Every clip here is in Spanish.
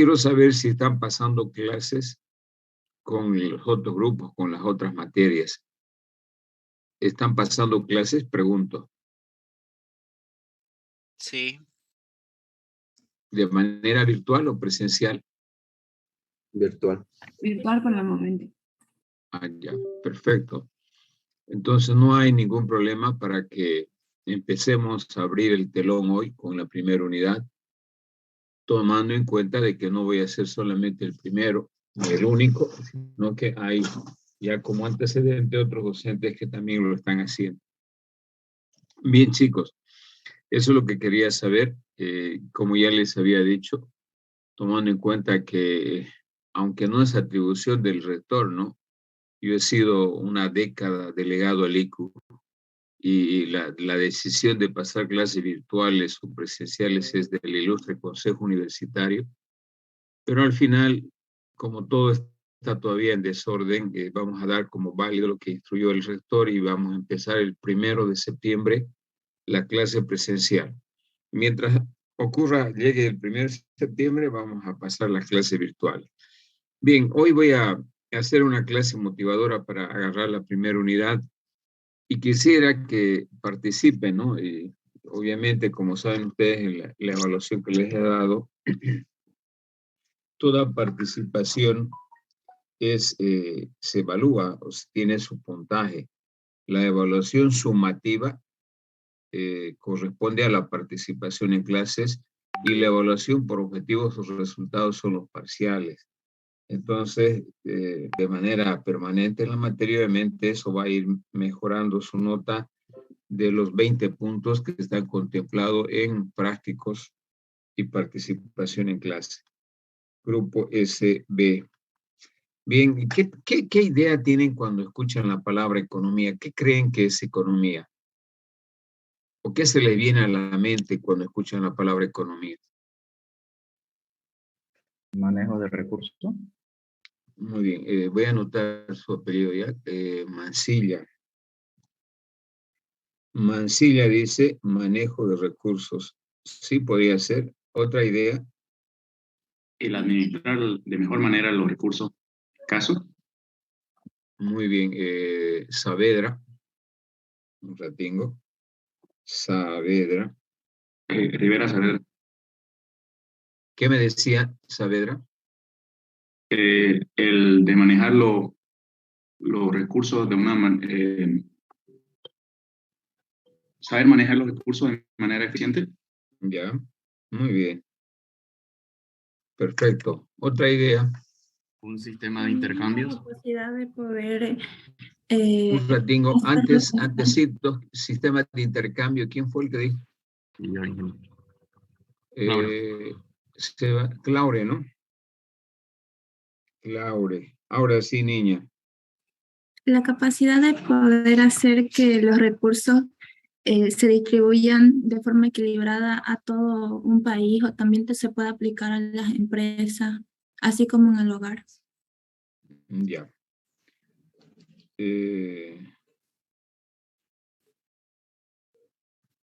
quiero saber si están pasando clases con los otros grupos, con las otras materias. ¿Están pasando clases? Pregunto. Sí. ¿De manera virtual o presencial? Virtual. Virtual por el momento. Ah, ya, perfecto. Entonces no hay ningún problema para que empecemos a abrir el telón hoy con la primera unidad, tomando en cuenta de que no voy a ser solamente el primero ni el único, sino que hay ya como antecedente otros docentes que también lo están haciendo. Bien, chicos, eso es lo que quería saber. Como ya les había dicho, tomando en cuenta que, aunque no es atribución del rector, ¿no? Yo he sido una década delegado al ICU y la decisión de pasar clases virtuales o presenciales es del ilustre Consejo Universitario, pero al final, como todo está todavía en desorden, vamos a dar como válido lo que instruyó el rector y vamos a empezar el 1 de septiembre la clase presencial. Mientras llegue el 1 de septiembre, vamos a pasar la clase virtual. Bien, hoy voy a hacer una clase motivadora para agarrar la primera unidad y quisiera que participen, ¿no? Y obviamente, como saben ustedes, en la evaluación que les he dado, toda participación se evalúa, o tiene su puntaje. La evaluación sumativa corresponde a la participación en clases y la evaluación por objetivos o resultados son los parciales. Entonces, de manera permanente en la materia, obviamente eso va a ir mejorando su nota de los 20 puntos que están contemplados en prácticos y participación en clase. Grupo SB. Bien, ¿qué idea tienen cuando escuchan la palabra economía? ¿Qué creen que es economía? ¿O qué se les viene a la mente cuando escuchan la palabra economía? Manejo de recursos. Muy bien, voy a anotar su apellido ya. Mancilla. Mancilla dice manejo de recursos. Sí, podría ser. Otra idea. El administrar de mejor manera los recursos. ¿Caso? Muy bien. Saavedra. Un ratingo. Saavedra. Rivera Saavedra. ¿Qué me decía Saavedra? El de manejar los recursos de una manera, saber manejar los recursos de manera eficiente. Ya, muy bien. Perfecto. Otra idea. Un sistema de intercambios. La capacidad de poder... Un ratingo. Antesito, sistema de intercambio. ¿Quién fue el que dijo? Claure, ¿no? Claure. Ahora sí, niña. La capacidad de poder hacer que los recursos se distribuyan de forma equilibrada a todo un país o también se puede aplicar a las empresas, así como en el hogar. Ya.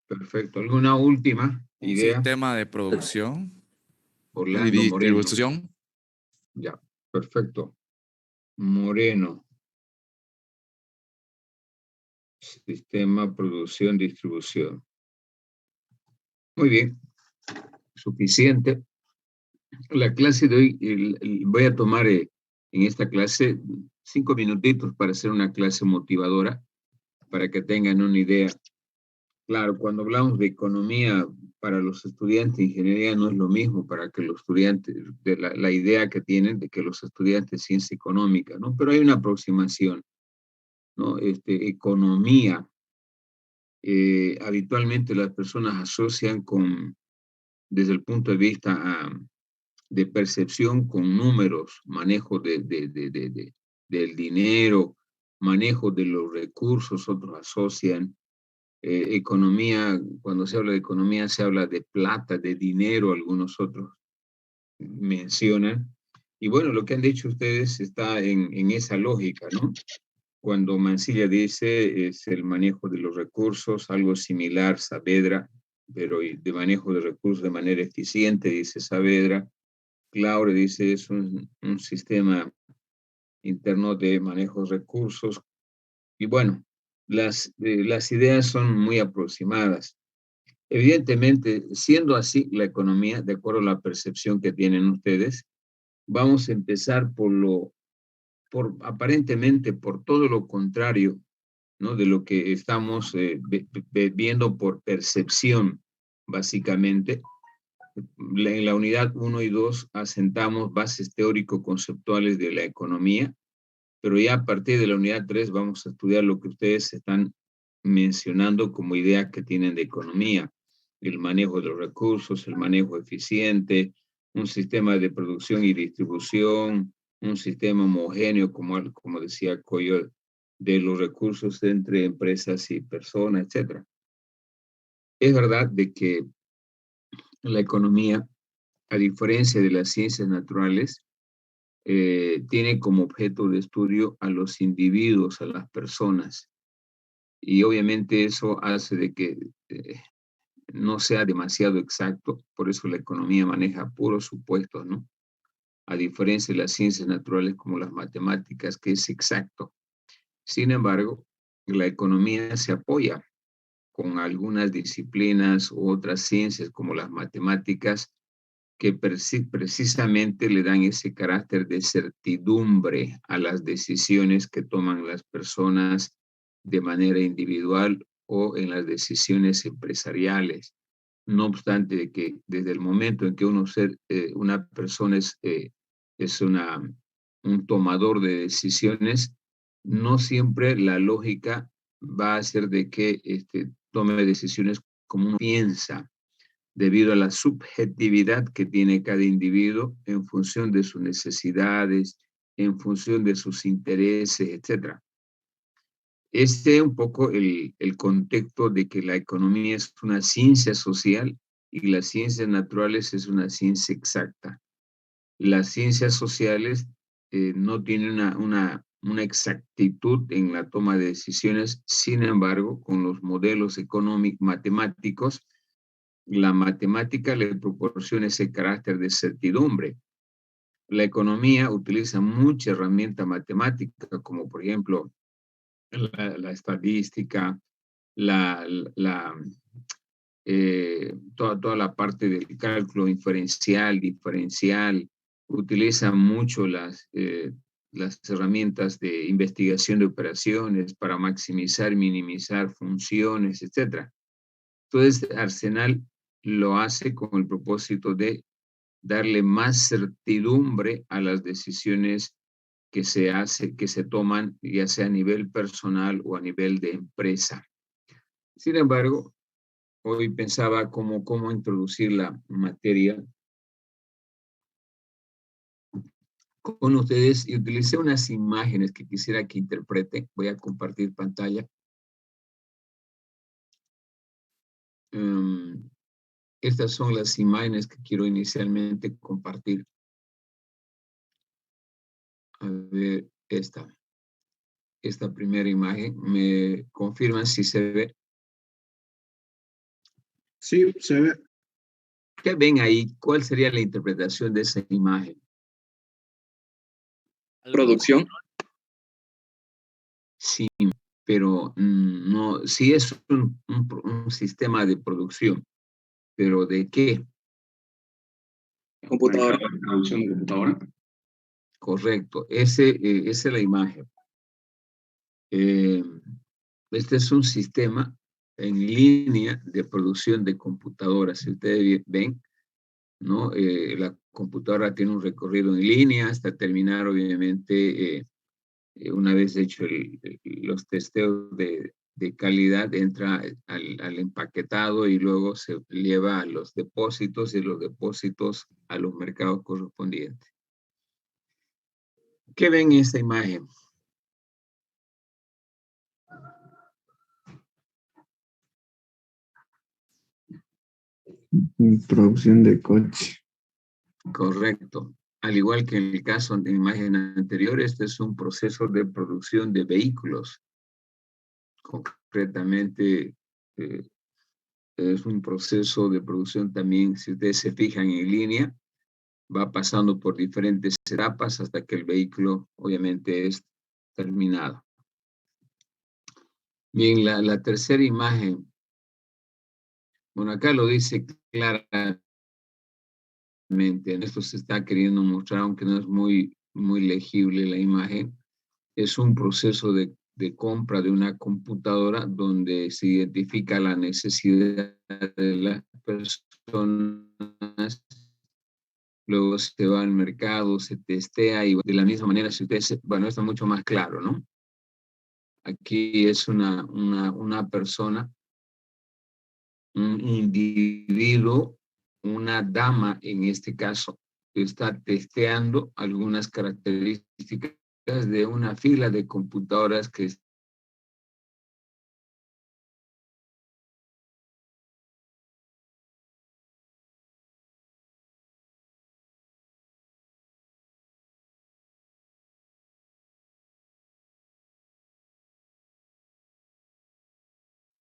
Perfecto. ¿Alguna última idea? Un sistema de producción Orlando y Moreno. distribución. Ya, perfecto. Moreno. Sistema, producción, distribución. Muy bien. Suficiente. La clase de hoy, voy a tomar en esta clase 5 minutitos para hacer una clase motivadora, para que tengan una idea. Claro, cuando hablamos de economía para los estudiantes de ingeniería no es lo mismo para que los estudiantes, de la idea que tienen de que los estudiantes de ciencia económica, ¿no? Pero hay una aproximación, ¿no? Economía, habitualmente las personas asocian desde el punto de vista de percepción con números, manejo del dinero, manejo de los recursos, otros asocian. Economía, cuando se habla de economía se habla de plata, de dinero, algunos otros mencionan. Y bueno, lo que han dicho ustedes está en esa lógica, ¿no? Cuando Mancilla dice es el manejo de los recursos, algo similar Saavedra, pero de manejo de recursos de manera eficiente, dice Saavedra. Cloud dice es un sistema interno de manejo de recursos. Y bueno, las ideas son muy aproximadas. Evidentemente, siendo así la economía, de acuerdo a la percepción que tienen ustedes, vamos a empezar aparentemente por todo lo contrario, ¿no? De lo que estamos viendo por percepción, básicamente. En la unidad 1 y 2 asentamos bases teórico-conceptuales de la economía, pero ya a partir de la unidad 3 vamos a estudiar lo que ustedes están mencionando como idea que tienen de economía, el manejo de los recursos, el manejo eficiente, un sistema de producción y distribución, un sistema homogéneo, como decía Coyo, de los recursos entre empresas y personas, etc. Es verdad de que la economía, a diferencia de las ciencias naturales, tiene como objeto de estudio a los individuos, a las personas. Y obviamente eso hace de que no sea demasiado exacto, por eso la economía maneja puros supuestos, ¿no? A diferencia de las ciencias naturales como las matemáticas, que es exacto. Sin embargo, la economía se apoya con algunas disciplinas u otras ciencias como las matemáticas que precisamente le dan ese carácter de certidumbre a las decisiones que toman las personas de manera individual o en las decisiones empresariales. No obstante de que desde el momento en que una persona es un tomador de decisiones, no siempre la lógica va a ser de que tome decisiones como uno piensa, debido a la subjetividad que tiene cada individuo en función de sus necesidades, en función de sus intereses, etc. Este es un poco el contexto de que la economía es una ciencia social y las ciencias naturales es una ciencia exacta. Las ciencias sociales no tienen una exactitud en la toma de decisiones, sin embargo, con los modelos económicos matemáticos, la matemática le proporciona ese carácter de certidumbre. La economía utiliza mucha herramienta matemática, como por ejemplo la estadística, toda la parte del cálculo inferencial, diferencial, utiliza mucho las herramientas de investigación de operaciones para maximizar, minimizar funciones, etc. Todo este arsenal lo hace con el propósito de darle más certidumbre a las decisiones que se toman, ya sea a nivel personal o a nivel de empresa. Sin embargo, hoy pensaba cómo introducir la materia con ustedes y utilicé unas imágenes que quisiera que interpreten. Voy a compartir pantalla. Estas son las imágenes que quiero inicialmente compartir. A ver, esta primera imagen. ¿Me confirman si se ve? Sí, se ve. ¿Qué ven ahí? ¿Cuál sería la interpretación de esa imagen? Producción. Sí, pero no, sí es un sistema de producción, pero ¿de qué? Computadora. Producción de computadora. Correcto, esa es la imagen. Este es un sistema en línea de producción de computadoras. Si ustedes ven, ¿no? La computadora tiene un recorrido en línea hasta terminar, obviamente, una vez hecho los testeos de calidad, entra al empaquetado y luego se lleva a los depósitos y los depósitos a los mercados correspondientes. ¿Qué ven en esta imagen? Producción de coche. Correcto. Al igual que en el caso de la imagen anterior, este es un proceso de producción de vehículos. Concretamente, es un proceso de producción también, si ustedes se fijan en línea, va pasando por diferentes etapas hasta que el vehículo obviamente es terminado. Bien, la tercera imagen, bueno, acá lo dice claramente, esto se está queriendo mostrar, aunque no es muy legible la imagen, es un proceso de compra de una computadora donde se identifica la necesidad de las personas, luego se va al mercado, se testea y de la misma manera, si ustedes, bueno, está mucho más claro, ¿no? Aquí es una persona, un individuo, una dama en este caso, que está testeando algunas características de una fila de computadoras que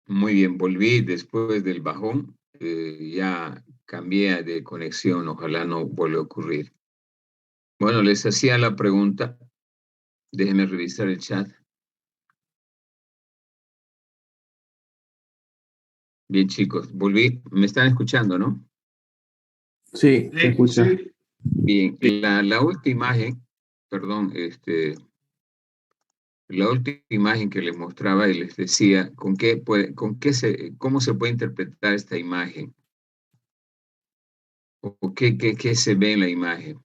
muy bien, volví después del bajón, ya cambié de conexión, ojalá no vuelva a ocurrir. Bueno, les hacía la pregunta, déjenme revisar el chat. Bien, chicos, volví, me están escuchando, ¿no? Sí, se escucha. Bien, la última imagen, perdón, la última imagen que les mostraba y les decía cómo se puede interpretar esta imagen o qué se ve en la imagen.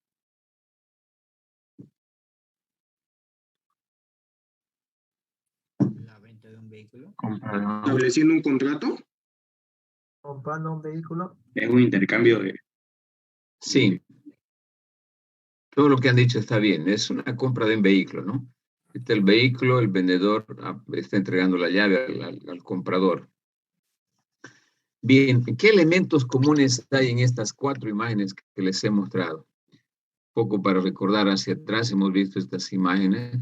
La venta de un vehículo. ¿Estableciendo un contrato? Comprando un vehículo. Es un intercambio de... Sí, todo lo que han dicho está bien, es una compra de un vehículo, ¿no? El vehículo, el vendedor está entregando la llave al comprador. Bien, ¿qué elementos comunes hay en estas 4 imágenes que les he mostrado? Poco para recordar hacia atrás, hemos visto estas imágenes.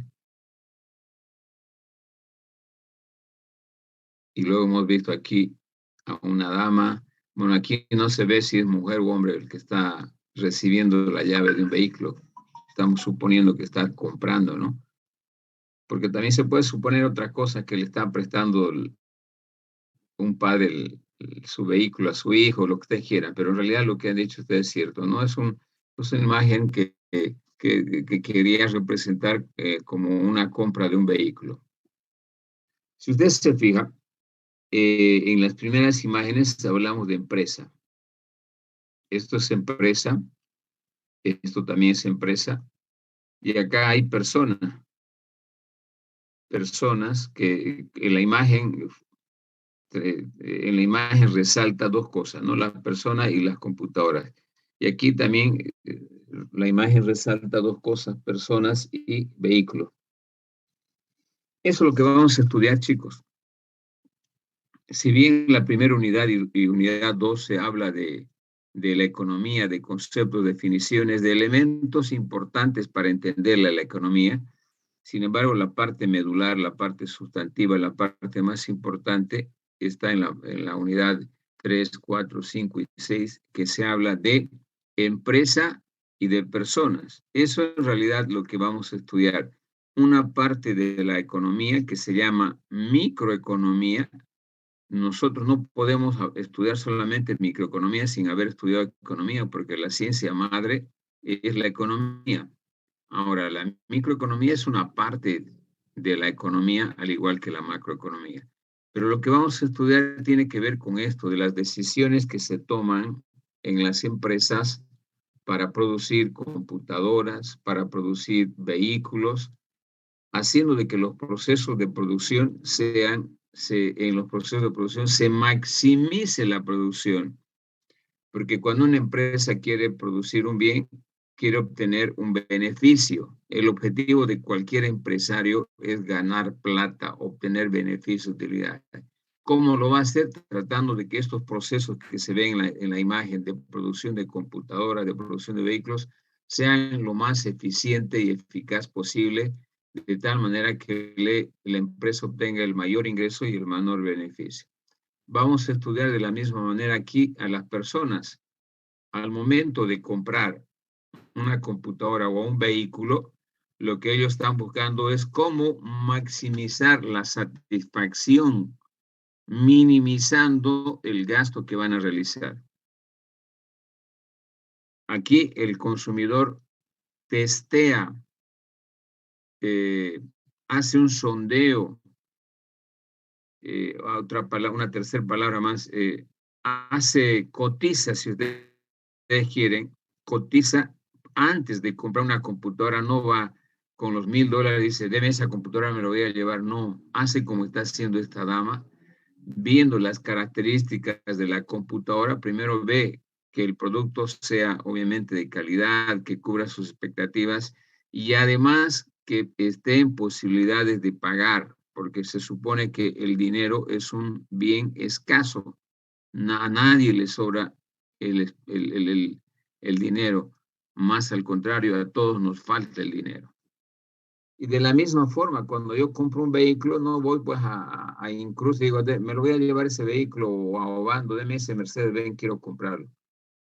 Y luego hemos visto aquí a una dama. Bueno, aquí no se ve si es mujer o hombre el que está recibiendo la llave de un vehículo. Estamos suponiendo que está comprando, ¿no? Porque también se puede suponer otra cosa, que le está prestando un padre su vehículo a su hijo, lo que ustedes quieran, pero en realidad lo que han dicho ustedes es cierto, ¿no? Es una imagen que quería representar como una compra de un vehículo. Si ustedes se fijan, en las primeras imágenes hablamos de empresa. Esto es empresa, esto también es empresa, y acá hay personas que en la imagen resalta 2 cosas, ¿no? La persona y las computadoras. Y aquí también la imagen resalta 2 cosas, personas y vehículos. Eso es lo que vamos a estudiar, chicos. Si bien la primera unidad y unidad 2 se habla de la economía, de conceptos, definiciones, de elementos importantes para entender la economía, sin embargo, la parte medular, la parte sustantiva, la parte más importante está en la unidad 3, 4, 5 y 6, que se habla de empresa y de personas. Eso es en realidad lo que vamos a estudiar. Una parte de la economía que se llama microeconomía. Nosotros no podemos estudiar solamente microeconomía sin haber estudiado economía, porque la ciencia madre es la economía. Ahora, la microeconomía es una parte de la economía, al igual que la macroeconomía. Pero lo que vamos a estudiar tiene que ver con esto, de las decisiones que se toman en las empresas para producir computadoras, para producir vehículos, haciendo de que los procesos de producción en los procesos de producción se maximice la producción. Porque cuando una empresa quiere producir un bien, quiere obtener un beneficio. El objetivo de cualquier empresario es ganar plata, obtener beneficios, utilidad. ¿Cómo lo va a hacer? Tratando de que estos procesos que se ven en la imagen de producción de computadoras, de producción de vehículos, sean lo más eficiente y eficaz posible, de tal manera que la empresa obtenga el mayor ingreso y el menor beneficio. Vamos a estudiar de la misma manera aquí a las personas. Al momento de comprar una computadora o a un vehículo, lo que ellos están buscando es cómo maximizar la satisfacción, minimizando el gasto que van a realizar. Aquí el consumidor testea, hace un sondeo, una tercera palabra más, cotiza, si ustedes quieren, cotiza antes de comprar una computadora, no va con los $1000, dice, deme esa computadora, me lo voy a llevar. No, hace como está haciendo esta dama, viendo las características de la computadora, primero ve que el producto sea obviamente de calidad, que cubra sus expectativas y además que esté en posibilidades de pagar, porque se supone que el dinero es un bien escaso. A nadie le sobra el dinero, más al contrario, a todos nos falta el dinero. Y de la misma forma, cuando yo compro un vehículo, no voy pues a incluso digo, me lo voy a llevar ese vehículo o a Obando, deme ese Mercedes-Benz, quiero comprarlo.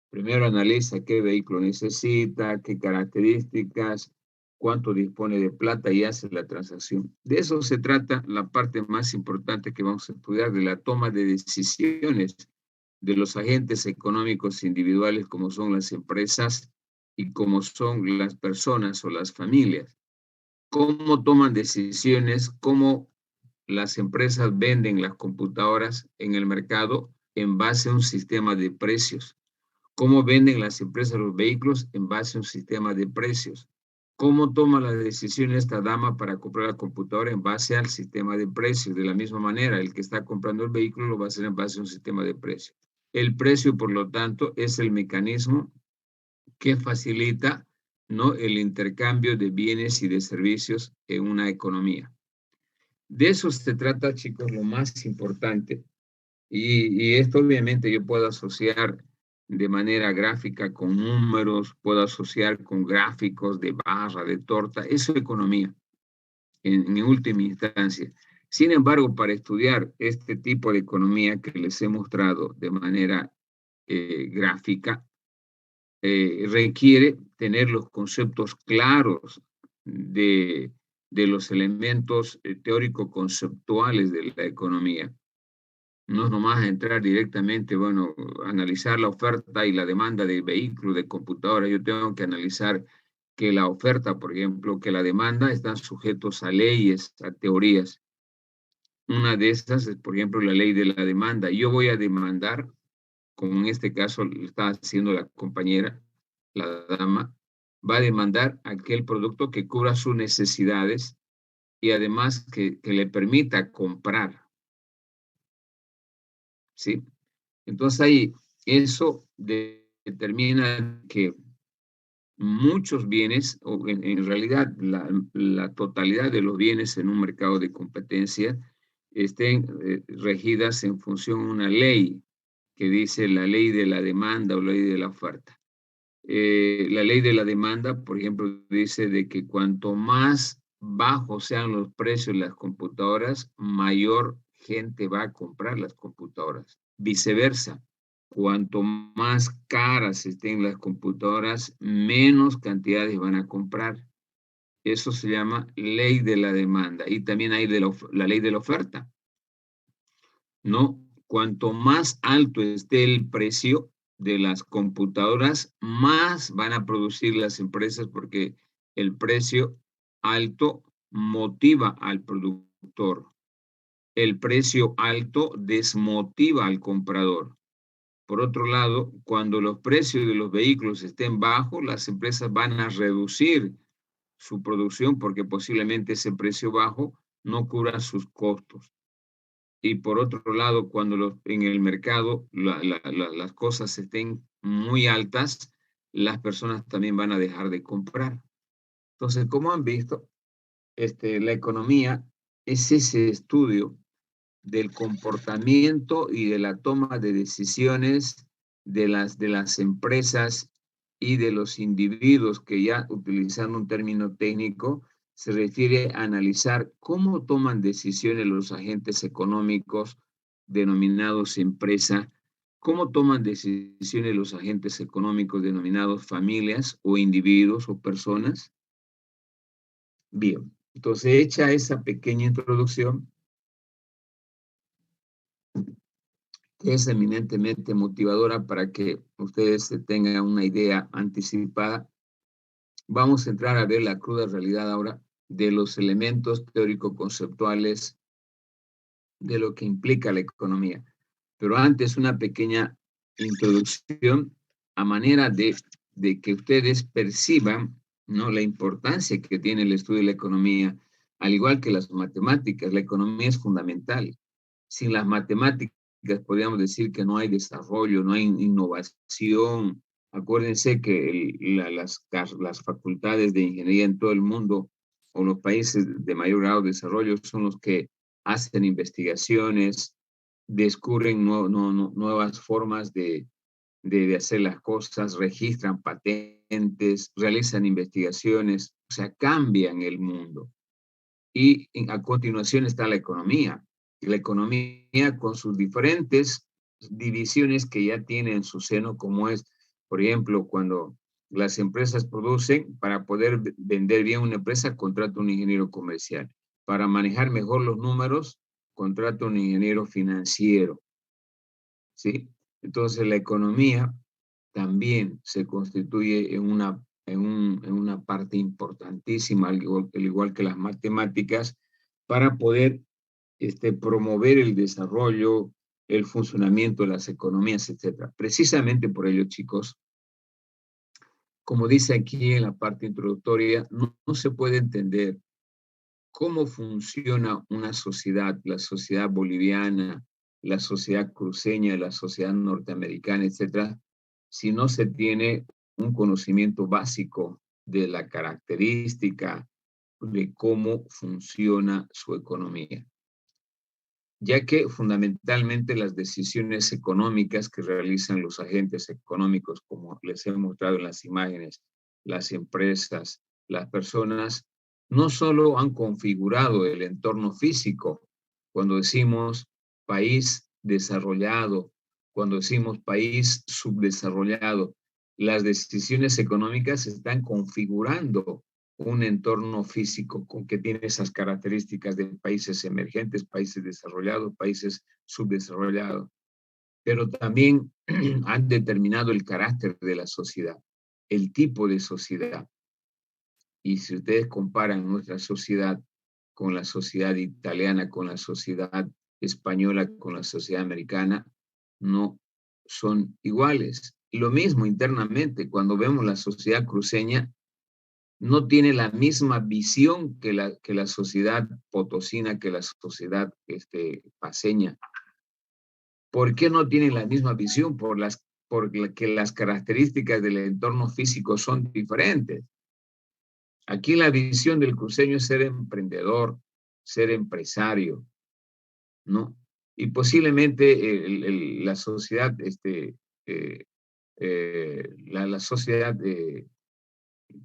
Primero analiza qué vehículo necesita, qué características, cuánto dispone de plata y hace la transacción. De eso se trata la parte más importante que vamos a estudiar, de la toma de decisiones de los agentes económicos individuales como son las empresas y como son las personas o las familias. Cómo toman decisiones, cómo las empresas venden las computadoras en el mercado en base a un sistema de precios. Cómo venden las empresas los vehículos en base a un sistema de precios. Cómo toma la decisión esta dama para comprar la computadora en base al sistema de precios. De la misma manera, el que está comprando el vehículo lo va a hacer en base a un sistema de precios. El precio, por lo tanto, es el mecanismo que facilita, ¿no?, el intercambio de bienes y de servicios en una economía. De eso se trata, chicos, lo más importante. Y esto obviamente yo puedo asociar de manera gráfica con números, puedo asociar con gráficos de barra, de torta. Eso es economía, en última instancia. Sin embargo, para estudiar este tipo de economía que les he mostrado de manera gráfica, requiere tener los conceptos claros de los elementos teórico-conceptuales de la economía. No es nomás entrar directamente, bueno, analizar la oferta y la demanda de vehículos, de computadoras. Yo tengo que analizar que la oferta, por ejemplo, que la demanda están sujetos a leyes, a teorías. Una de esas es, por ejemplo, la ley de la demanda. Yo voy a demandar, como en este caso lo está haciendo la compañera, la dama, va a demandar aquel producto que cubra sus necesidades y además que le permita comprar. ¿Sí? Entonces ahí eso determina que muchos bienes, o en realidad la totalidad de los bienes en un mercado de competencia estén regidas en función de una ley que dice la ley de la demanda o ley de la oferta. La ley de la demanda, por ejemplo, dice de que cuanto más bajos sean los precios de las computadoras, mayor gente va a comprar las computadoras. Viceversa, cuanto más caras estén las computadoras, menos cantidades van a comprar. Eso se llama ley de la demanda. Y también hay la ley de la oferta. ¿No? Cuanto más alto esté el precio de las computadoras, más van a producir las empresas porque el precio alto motiva al productor. El precio alto desmotiva al comprador. Por otro lado, cuando los precios de los vehículos estén bajos, las empresas van a reducir su producción porque posiblemente ese precio bajo no cubra sus costos. Y por otro lado, cuando en el mercado las cosas estén muy altas, las personas también van a dejar de comprar. Entonces, como han visto, la economía es ese estudio del comportamiento y de la toma de decisiones de las empresas y de los individuos que, ya utilizando un término técnico, se refiere a analizar cómo toman decisiones los agentes económicos denominados empresa ¿Cómo toman decisiones los agentes económicos denominados familias o individuos o personas? Bien, entonces hecha esa pequeña introducción, que es eminentemente motivadora para que ustedes tengan una idea anticipada, vamos a entrar a ver la cruda realidad ahora de los elementos teórico-conceptuales de lo que implica la economía. Pero antes una pequeña introducción a manera de que ustedes perciban, ¿no?, la importancia que tiene el estudio de la economía, al igual que las matemáticas. La economía es fundamental. Sin las matemáticas podríamos decir que no hay desarrollo, no hay innovación. Acuérdense que las facultades de ingeniería en todo el mundo o los países de mayor grado de desarrollo son los que hacen investigaciones, descubren nuevas formas de hacer las cosas, registran patentes, realizan investigaciones, o sea, cambian el mundo. Y a continuación está la economía. La economía con sus diferentes divisiones que ya tiene en su seno, como es, por ejemplo, cuando las empresas producen, para poder vender bien una empresa, contrata un ingeniero comercial. Para manejar mejor los números, contrata un ingeniero financiero. ¿Sí? Entonces la economía también se constituye en una parte importantísima, al igual que las matemáticas, para poder promover el desarrollo, el funcionamiento de las economías, etc. Precisamente por ello, chicos, como dice aquí en la parte introductoria, no se puede entender cómo funciona una sociedad, la sociedad boliviana, la sociedad cruceña, la sociedad norteamericana, etcétera, si no se tiene un conocimiento básico de la característica de cómo funciona su economía. Ya que fundamentalmente las decisiones económicas que realizan los agentes económicos, como les he mostrado en las imágenes, las empresas, las personas, no solo han configurado el entorno físico. Cuando decimos país desarrollado, cuando decimos país subdesarrollado, las decisiones económicas están configurando un entorno físico que tiene esas características de países emergentes, países desarrollados, países subdesarrollados, pero también han determinado el carácter de la sociedad, el tipo de sociedad. Y si ustedes comparan nuestra sociedad con la sociedad italiana, con la sociedad española, con la sociedad americana, no son iguales. Y lo mismo internamente, cuando vemos la sociedad cruceña, no tiene la misma visión que la sociedad potosina, que la sociedad paceña. ¿Por qué no tienen la misma visión? Porque las características del entorno físico son diferentes. Aquí la visión del cruceño es ser emprendedor, ser empresario, ¿no? Y posiblemente la sociedad, la sociedad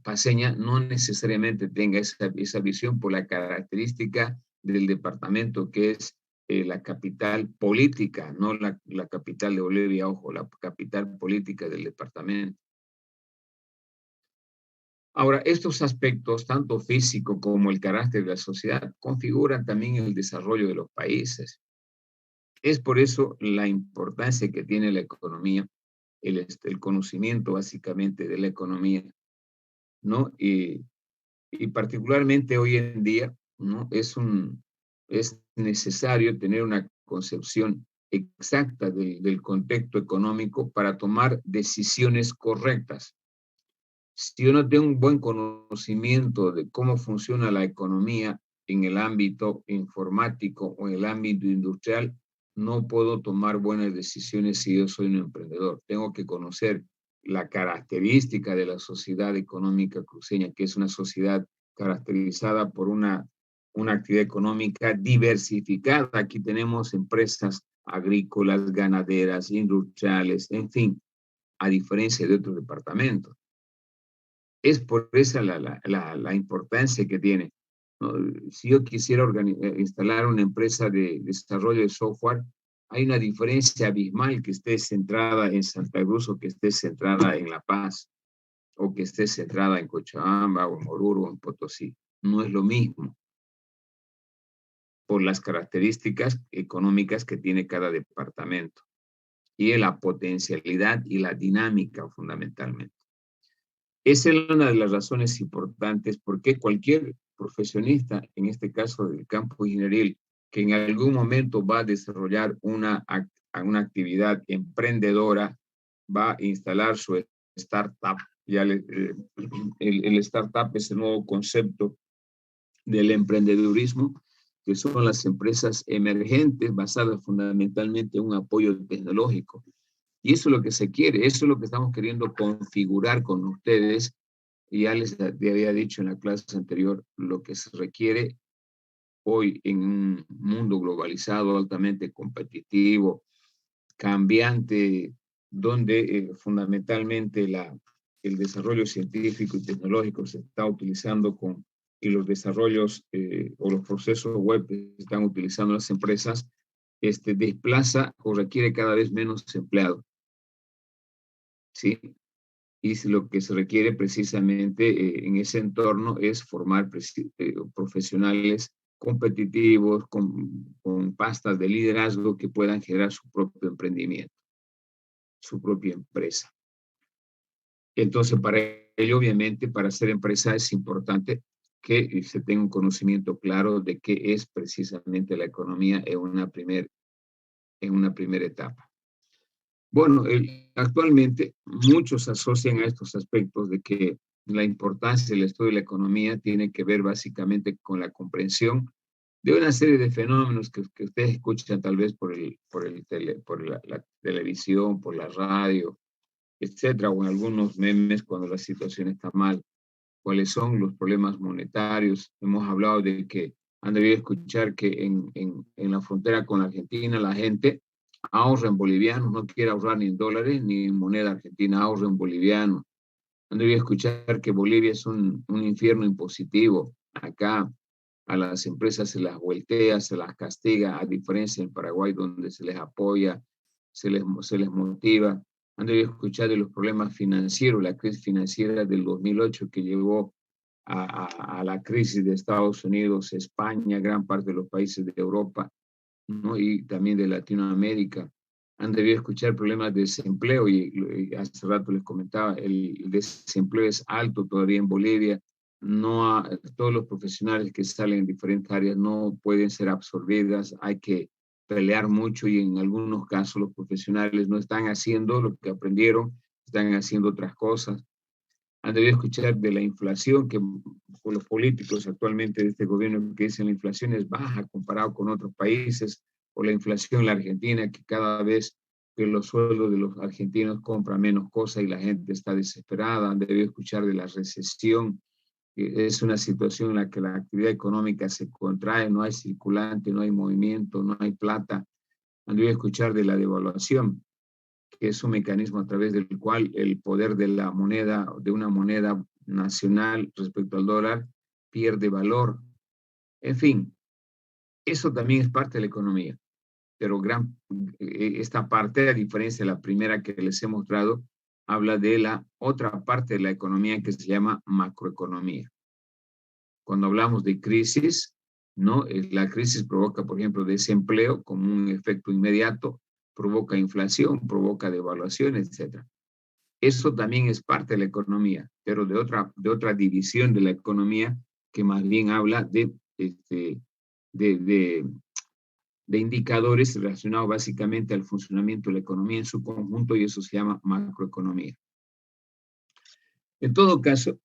paceña no necesariamente tenga esa visión por la característica del departamento, que es la capital política, no la capital de Bolivia, ojo, la capital política del departamento. Ahora, estos aspectos, tanto físico como el carácter de la sociedad, configuran también el desarrollo de los países. Es por eso la importancia que tiene la economía, el conocimiento básicamente de la economía, ¿no? Y particularmente hoy en día, ¿no? Es necesario tener una concepción exacta del contexto económico para tomar decisiones correctas. Si yo no tengo un buen conocimiento de cómo funciona la economía en el ámbito informático o en el ámbito industrial, no puedo tomar buenas decisiones si yo soy un emprendedor. Tengo que conocer la característica de la sociedad económica cruceña, que es una sociedad caracterizada por una actividad económica diversificada. Aquí tenemos empresas agrícolas, ganaderas, industriales, en fin, a diferencia de otros departamentos. Es por esa la importancia que tiene, ¿no? Si yo quisiera instalar una empresa de desarrollo de software, hay una diferencia abismal que esté centrada en Santa Cruz o que esté centrada en La Paz, o que esté centrada en Cochabamba, o en Oruro, o en Potosí. No es lo mismo, por las características económicas que tiene cada departamento, y la potencialidad y la dinámica fundamentalmente. Esa es una de las razones importantes porque cualquier profesionista, en este caso del campo ingenieril, que en algún momento va a desarrollar una actividad emprendedora, va a instalar su startup. Ya el startup es el nuevo concepto del emprendedurismo, que son las empresas emergentes basadas fundamentalmente en un apoyo tecnológico. Y eso es lo que se quiere, eso es lo que estamos queriendo configurar con ustedes. Y ya les había dicho en la clase anterior, lo que se requiere hoy en un mundo globalizado, altamente competitivo, cambiante, donde fundamentalmente el desarrollo científico y tecnológico se está utilizando y los desarrollos o los procesos web que se están utilizando las empresas, desplaza o requiere cada vez menos empleados. ¿Sí? Y lo que se requiere precisamente en ese entorno es formar profesionales competitivos, con pastas de liderazgo que puedan generar su propio emprendimiento, su propia empresa. Entonces, para ello, obviamente, para ser empresa es importante que se tenga un conocimiento claro de qué es precisamente la economía en una primera etapa. Bueno, actualmente muchos asocian a estos aspectos de que la importancia del estudio de la economía tiene que ver básicamente con la comprensión de una serie de fenómenos que ustedes escuchan tal vez por la televisión, por la radio, etcétera, o en algunos memes cuando la situación está mal. ¿Cuáles son los problemas monetarios? Hemos hablado de que han debido escuchar que en la frontera con la Argentina la gente ahorra en bolivianos, no quiere ahorrar ni en dólares ni en moneda argentina, ahorra en boliviano. Han debido escuchar que Bolivia es un infierno impositivo. Acá a las empresas se las voltea, se las castiga, a diferencia en Paraguay donde se les apoya, se les motiva. Han debido escuchar de los problemas financieros, la crisis financiera del 2008 que llevó a la crisis de Estados Unidos, España, gran parte de los países de Europa, ¿no? Y también de Latinoamérica. Han debido escuchar problemas de desempleo y hace rato les comentaba, el desempleo es alto todavía en Bolivia. Todos los profesionales que salen en diferentes áreas no pueden ser absorbidas, hay que pelear mucho y en algunos casos los profesionales no están haciendo lo que aprendieron, están haciendo otras cosas. Han debido escuchar de la inflación, que por los políticos actualmente de este gobierno que dicen la inflación es baja comparado con otros países, o la inflación en la Argentina, que cada vez que los sueldos de los argentinos compran menos cosas y la gente está desesperada. Han debido escuchar de la recesión, que es una situación en la que la actividad económica se contrae, no hay circulante, no hay movimiento, no hay plata. Han debido escuchar de la devaluación, que es un mecanismo a través del cual el poder de la moneda, de una moneda nacional respecto al dólar, pierde valor. En fin, eso también es parte de la economía, pero esta parte, a diferencia de la primera que les he mostrado, habla de la otra parte de la economía que se llama macroeconomía. Cuando hablamos de crisis, ¿no? La crisis provoca, por ejemplo, desempleo como un efecto inmediato, provoca inflación, provoca devaluación, etc. Eso también es parte de la economía, pero de otra división de la economía que más bien habla de indicadores relacionados básicamente al funcionamiento de la economía en su conjunto, y eso se llama macroeconomía. En todo caso,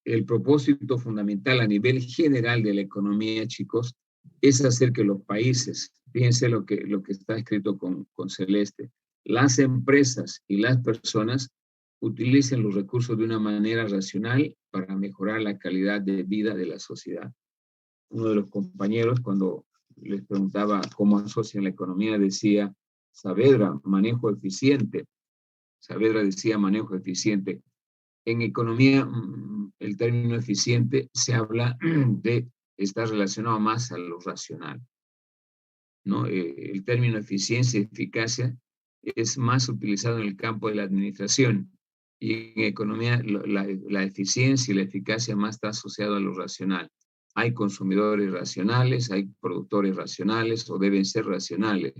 el propósito fundamental a nivel general de la economía, chicos, es hacer que los países, fíjense lo que está escrito con celeste, las empresas y las personas utilicen los recursos de una manera racional para mejorar la calidad de vida de la sociedad. Uno de los compañeros, cuando les preguntaba cómo asocian la economía, decía, Saavedra, manejo eficiente. Saavedra decía manejo eficiente. En economía, el término eficiente se habla de estar relacionado más a lo racional. ¿no? El término eficiencia y eficacia es más utilizado en el campo de la administración, y en economía la eficiencia y la eficacia más está asociado a lo racional. Hay consumidores racionales, hay productores racionales o deben ser racionales.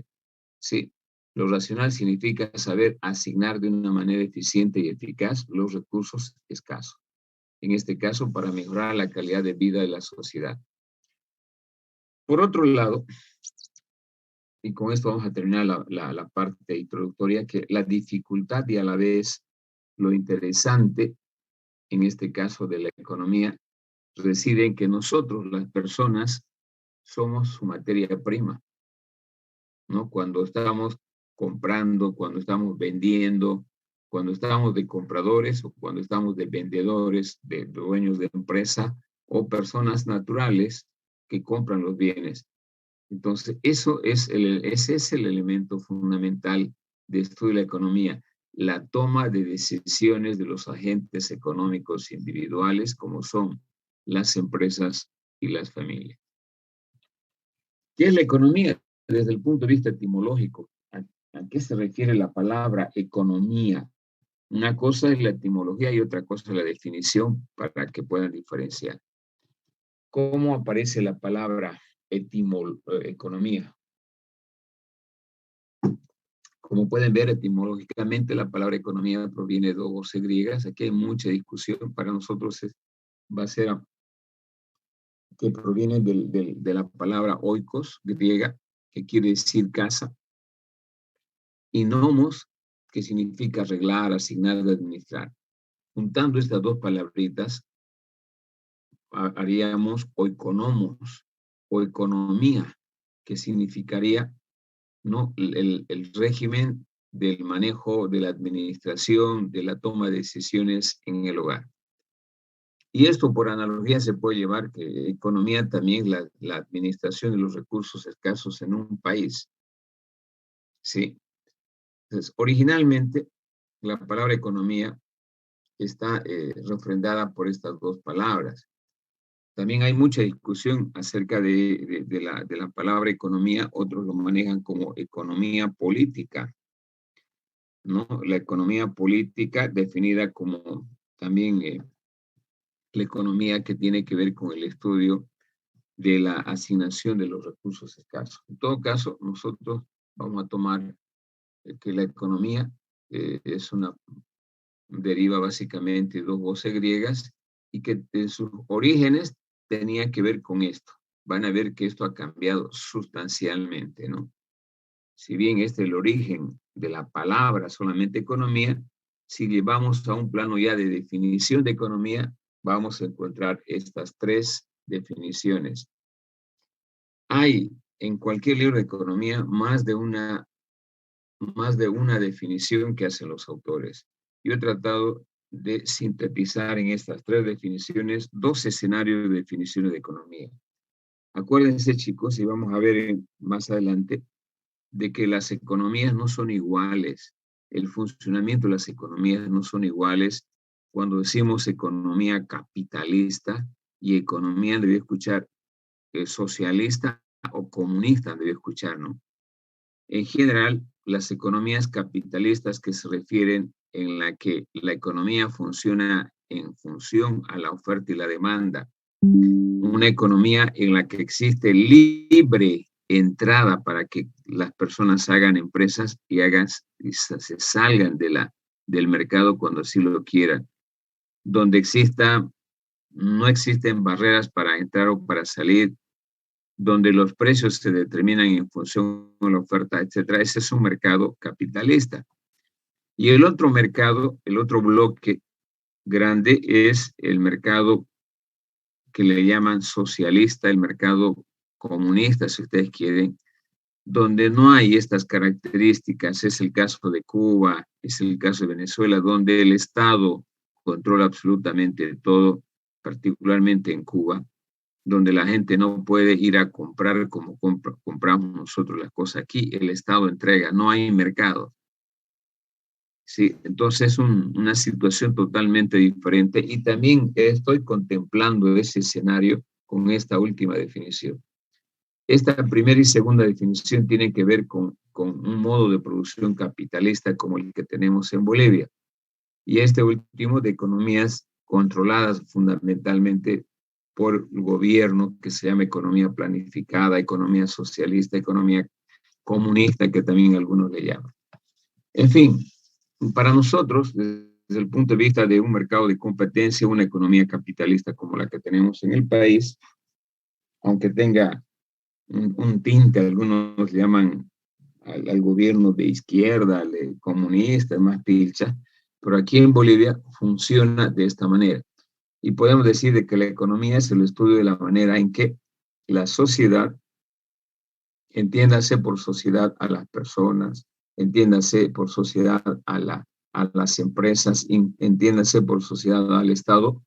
Sí, lo racional significa saber asignar de una manera eficiente y eficaz los recursos escasos. En este caso, para mejorar la calidad de vida de la sociedad. Por otro lado, y con esto vamos a terminar la parte introductoria, que la dificultad y a la vez lo interesante, en este caso de la economía, reside en que nosotros, las personas, somos su materia prima, ¿no? Cuando estamos comprando, cuando estamos vendiendo, cuando estamos de compradores o cuando estamos de vendedores, de dueños de empresa o personas naturales que compran los bienes. Entonces, ese es el elemento fundamental de estudio de la economía, la toma de decisiones de los agentes económicos individuales como son las empresas y las familias. ¿Qué es la economía desde el punto de vista etimológico? ¿A qué se refiere la palabra economía? Una cosa es la etimología y otra cosa es la definición para que puedan diferenciar. ¿Cómo aparece la palabra economía? Como pueden ver, etimológicamente la palabra economía proviene de dos voces griegas. Aquí hay mucha discusión. Para nosotros va a ser que proviene de la palabra oikos, griega, que quiere decir casa, y nomos, que significa arreglar, asignar, administrar. Juntando estas dos palabritas, haríamos oikonomos, o economía, que significaría, ¿no?, el régimen del manejo, de la administración, de la toma de decisiones en el hogar. Y esto, por analogía, se puede llevar que economía también la administración de los recursos escasos en un país. ¿Sí? Entonces, originalmente, la palabra economía está refrendada por estas dos palabras. También hay mucha discusión acerca de la palabra economía. Otros lo manejan como economía política, ¿no? La economía política definida como también la economía que tiene que ver con el estudio de la asignación de los recursos escasos. En todo caso, nosotros vamos a tomar que la economía deriva básicamente de dos voces griegas y que en sus orígenes tenía que ver con esto. Van a ver que esto ha cambiado sustancialmente, ¿no? Si bien este es el origen de la palabra solamente economía, si llevamos a un plano ya de definición de economía, vamos a encontrar estas tres definiciones. Hay en cualquier libro de economía más de una definición que hacen los autores. Yo he tratado de sintetizar en estas tres definiciones dos escenarios de definiciones de economía. Acuérdense, chicos, y vamos a ver más adelante, de que las economías no son iguales. El funcionamiento de las economías no son iguales. Cuando decimos economía capitalista y economía, debe escuchar socialista o comunista, debe escuchar, ¿no? En general, las economías capitalistas que se refieren en la que la economía funciona en función a la oferta y la demanda. Una economía en la que existe libre entrada para que las personas hagan empresas y se salgan del mercado cuando así lo quieran. Donde no existen barreras para entrar o para salir, donde los precios se determinan en función de la oferta, etcétera. Ese es un mercado capitalista. Y el otro mercado, el otro bloque grande es el mercado que le llaman socialista, el mercado comunista, si ustedes quieren, donde no hay estas características. Es el caso de Cuba, es el caso de Venezuela, donde el Estado controla absolutamente todo, particularmente en Cuba, donde la gente no puede ir a comprar como compramos nosotros las cosas. Aquí el Estado entrega, no hay mercado. Sí, entonces es una situación totalmente diferente y también estoy contemplando ese escenario con esta última definición. Esta primera y segunda definición tienen que ver con un modo de producción capitalista como el que tenemos en Bolivia. Y este último de economías controladas fundamentalmente por el gobierno, que se llama economía planificada, economía socialista, economía comunista, que también algunos le llaman. En fin, para nosotros, desde el punto de vista de un mercado de competencia, una economía capitalista como la que tenemos en el país, aunque tenga un tinte, algunos le llaman al gobierno de izquierda, al comunista, más pilcha, pero aquí en Bolivia funciona de esta manera. Y podemos decir de que la economía es el estudio de la manera en que la sociedad, entiéndase por sociedad a las personas, entiéndase por sociedad a las empresas, entiéndase por sociedad al Estado,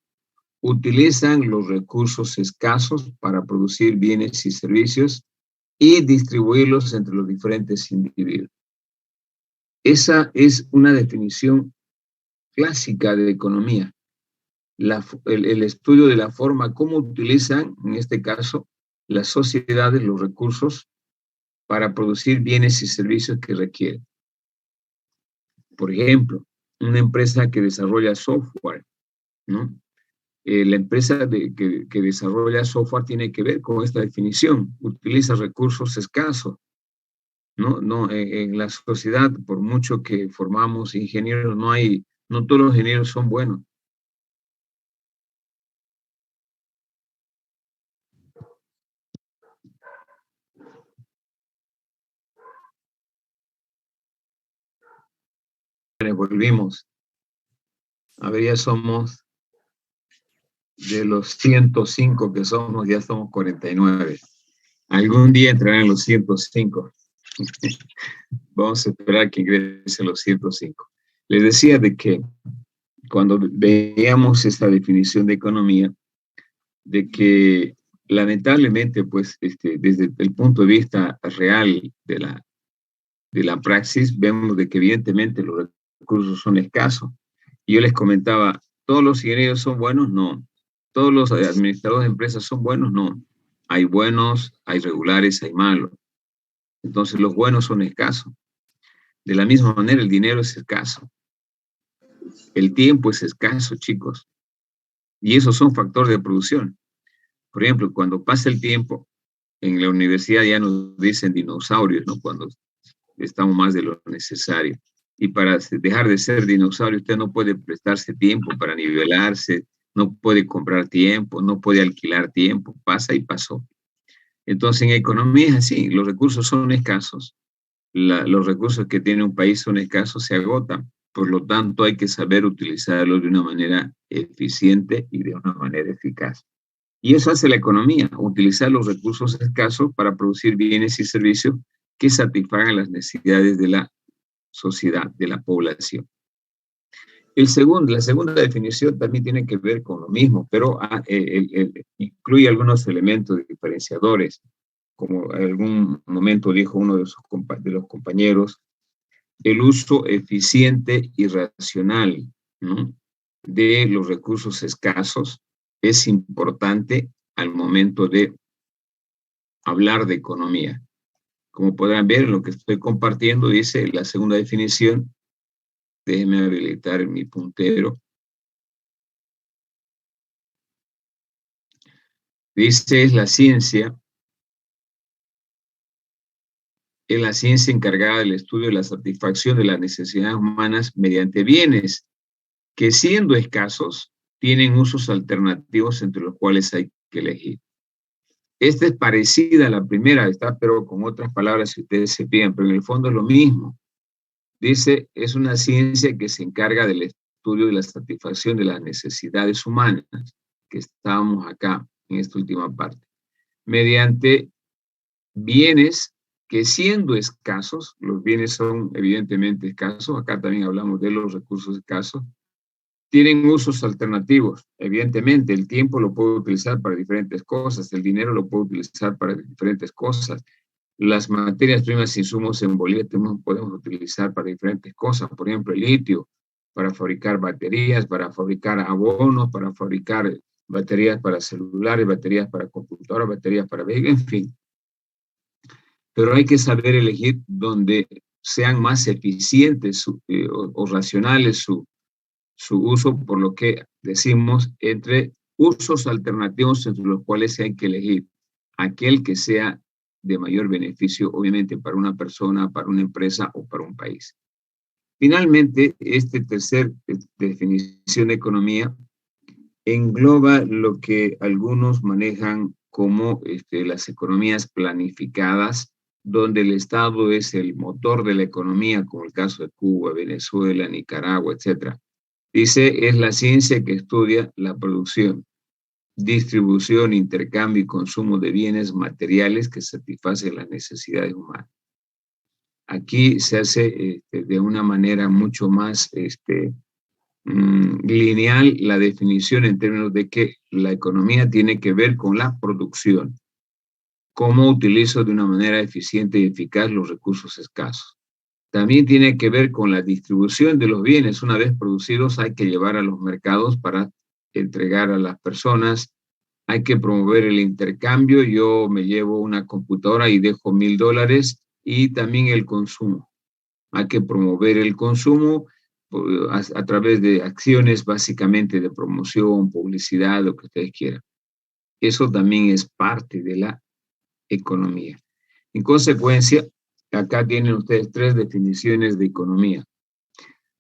utilizan los recursos escasos para producir bienes y servicios y distribuirlos entre los diferentes individuos. Esa es una definición clásica de economía. El estudio de la forma como utilizan, en este caso, las sociedades los recursos para producir bienes y servicios que requieren. Por ejemplo, una empresa que desarrolla software, ¿no? La empresa que desarrolla software tiene que ver con esta definición, utiliza recursos escasos, ¿no? En la sociedad, por mucho que formamos ingenieros, no todos los ingenieros son buenos. Volvimos. A ver, ya somos de los 105 que somos, ya somos 49. Algún día entrarán los 105. Vamos a esperar que ingresen los 105. Les decía de que cuando veíamos esta definición de economía, de que lamentablemente, pues, desde el punto de vista real de la praxis, vemos de que evidentemente los recursos son escasos. Y yo les comentaba, ¿todos los ingenieros son buenos? No. ¿Todos los administradores de empresas son buenos? No. Hay buenos, hay regulares, hay malos. Entonces los buenos son escasos. De la misma manera, el dinero es escaso. El tiempo es escaso, chicos. Y esos son factores de producción. Por ejemplo, cuando pasa el tiempo, en la universidad ya nos dicen dinosaurios, ¿no? Cuando estamos más de lo necesario. Y para dejar de ser dinosaurio, usted no puede prestarse tiempo para nivelarse, no puede comprar tiempo, no puede alquilar tiempo, pasa y pasó. Entonces, en economía es así, los recursos son escasos, los recursos que tiene un país son escasos, se agotan, por lo tanto hay que saber utilizarlos de una manera eficiente y de una manera eficaz. Y eso hace la economía, utilizar los recursos escasos para producir bienes y servicios que satisfagan las necesidades de la sociedad, de la población. La segunda definición también tiene que ver con lo mismo, pero incluye algunos elementos diferenciadores, como en algún momento dijo uno de los compañeros, el uso eficiente y racional, ¿no?, de los recursos escasos es importante al momento de hablar de economía. Como podrán ver, en lo que estoy compartiendo dice la segunda definición. Déjenme habilitar mi puntero. Dice, es la ciencia encargada del estudio de la satisfacción de las necesidades humanas mediante bienes que, siendo escasos, tienen usos alternativos entre los cuales hay que elegir. Esta es parecida a la primera, pero con otras palabras si ustedes se fijan, pero en el fondo es lo mismo. Dice, es una ciencia que se encarga del estudio de la satisfacción de las necesidades humanas, que estábamos acá en esta última parte, mediante bienes que, siendo escasos, los bienes son evidentemente escasos, acá también hablamos de los recursos escasos, tienen usos alternativos. Evidentemente, el tiempo lo puedo utilizar para diferentes cosas, el dinero lo puedo utilizar para diferentes cosas, las materias primas, insumos en Bolivia podemos utilizar para diferentes cosas, por ejemplo, el litio, para fabricar baterías, para fabricar abonos, para fabricar baterías para celulares, baterías para computadoras, baterías para vehículos, en fin. pero hay que saber elegir donde sean más eficientes o racionales su uso, por lo que decimos entre usos alternativos entre los cuales hay que elegir aquel que sea de mayor beneficio, obviamente, para una persona, para una empresa o para un país. Finalmente, esta tercera definición de economía engloba lo que algunos manejan como las economías planificadas, donde el Estado es el motor de la economía, como el caso de Cuba, Venezuela, Nicaragua, etc. Dice, es la ciencia que estudia la producción, distribución, intercambio y consumo de bienes materiales que satisfacen las necesidades humanas. Aquí se hace de una manera mucho más lineal la definición en términos de que la economía tiene que ver con la producción. Cómo utilizo de una manera eficiente y eficaz los recursos escasos. También tiene que ver con la distribución de los bienes. Una vez producidos hay que llevar a los mercados para entregar a las personas. Hay que promover el intercambio. Yo me llevo una computadora y dejo $1000, y también el consumo. Hay que promover el consumo a través de acciones básicamente de promoción, publicidad, lo que ustedes quieran. Eso también es parte de la economía. En consecuencia, acá tienen ustedes 3 definiciones de economía.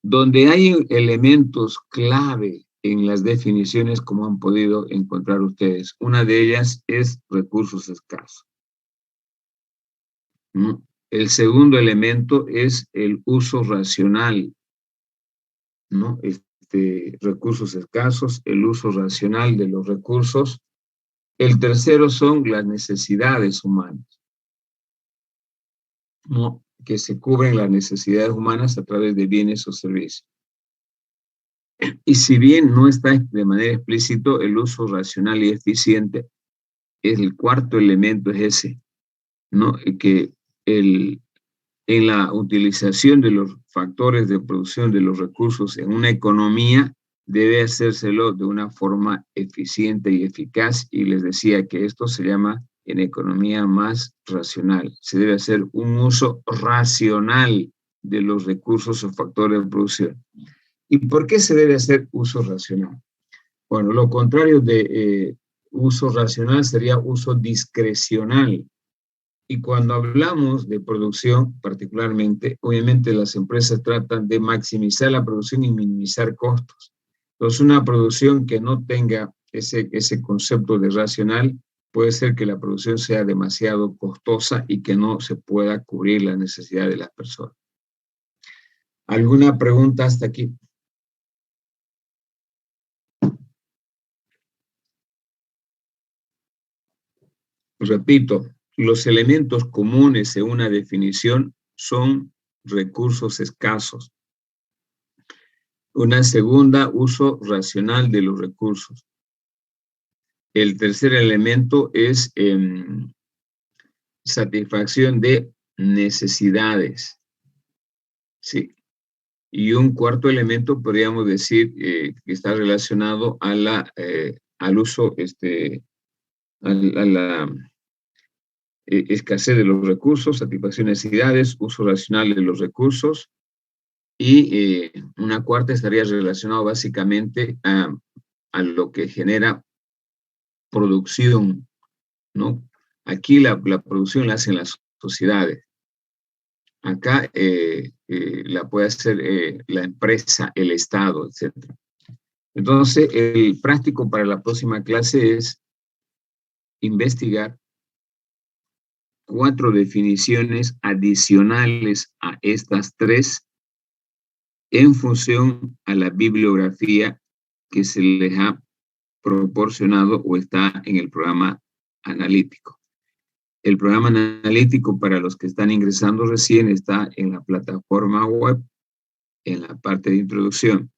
Donde hay elementos clave en las definiciones, como han podido encontrar ustedes. Una de ellas es recursos escasos. El segundo elemento es el uso racional, ¿no? Recursos escasos, el uso racional de los recursos. El tercero son las necesidades humanas, ¿no? Que se cubren las necesidades humanas a través de bienes o servicios. Y si bien no está de manera explícita, el uso racional y eficiente, el cuarto elemento es ese, ¿no? Que en la utilización de los factores de producción de los recursos en una economía debe hacérselo de una forma eficiente y eficaz, y les decía que esto se llama en economía más racional. Se debe hacer un uso racional de los recursos o factores de producción. ¿Y por qué se debe hacer uso racional? Bueno, lo contrario de uso racional sería uso discrecional. Y cuando hablamos de producción, particularmente, obviamente las empresas tratan de maximizar la producción y minimizar costos. Entonces, una producción que no tenga ese concepto de racional, puede ser que la producción sea demasiado costosa y que no se pueda cubrir la necesidad de las personas. ¿Alguna pregunta hasta aquí? Repito, los elementos comunes en una definición son recursos escasos. Una segunda, uso racional de los recursos. El tercer elemento es satisfacción de necesidades. Sí. Y un cuarto elemento podríamos decir que está relacionado a al uso, a la escasez de los recursos, satisfacción de necesidades, uso racional de los recursos, y una cuarta estaría relacionado básicamente a lo que genera producción, ¿no? Aquí la producción la hacen las sociedades. Acá la puede hacer la empresa, el Estado, etc. Entonces, el práctico para la próxima clase es investigar 4 definiciones adicionales a estas 3 en función a la bibliografía que se les ha proporcionado o está en el programa analítico. El programa analítico, para los que están ingresando recién, está en la plataforma web, en la parte de introducción.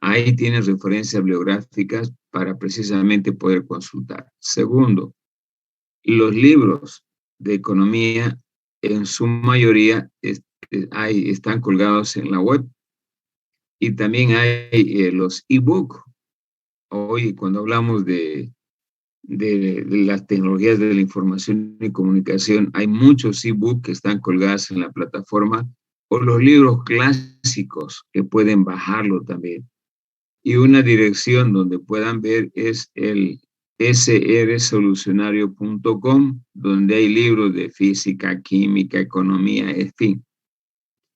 Ahí tienen referencias bibliográficas para precisamente poder consultar. Segundo, los libros de economía en su mayoría están colgados en la web, y también hay los e-books. Hoy, cuando hablamos de de las tecnologías de la información y comunicación. Hay muchos e-books que están colgados en la plataforma, o los libros clásicos que pueden bajarlo también. Y una dirección donde puedan ver es el srsolucionario.com, donde hay libros de física, química, economía, en fin.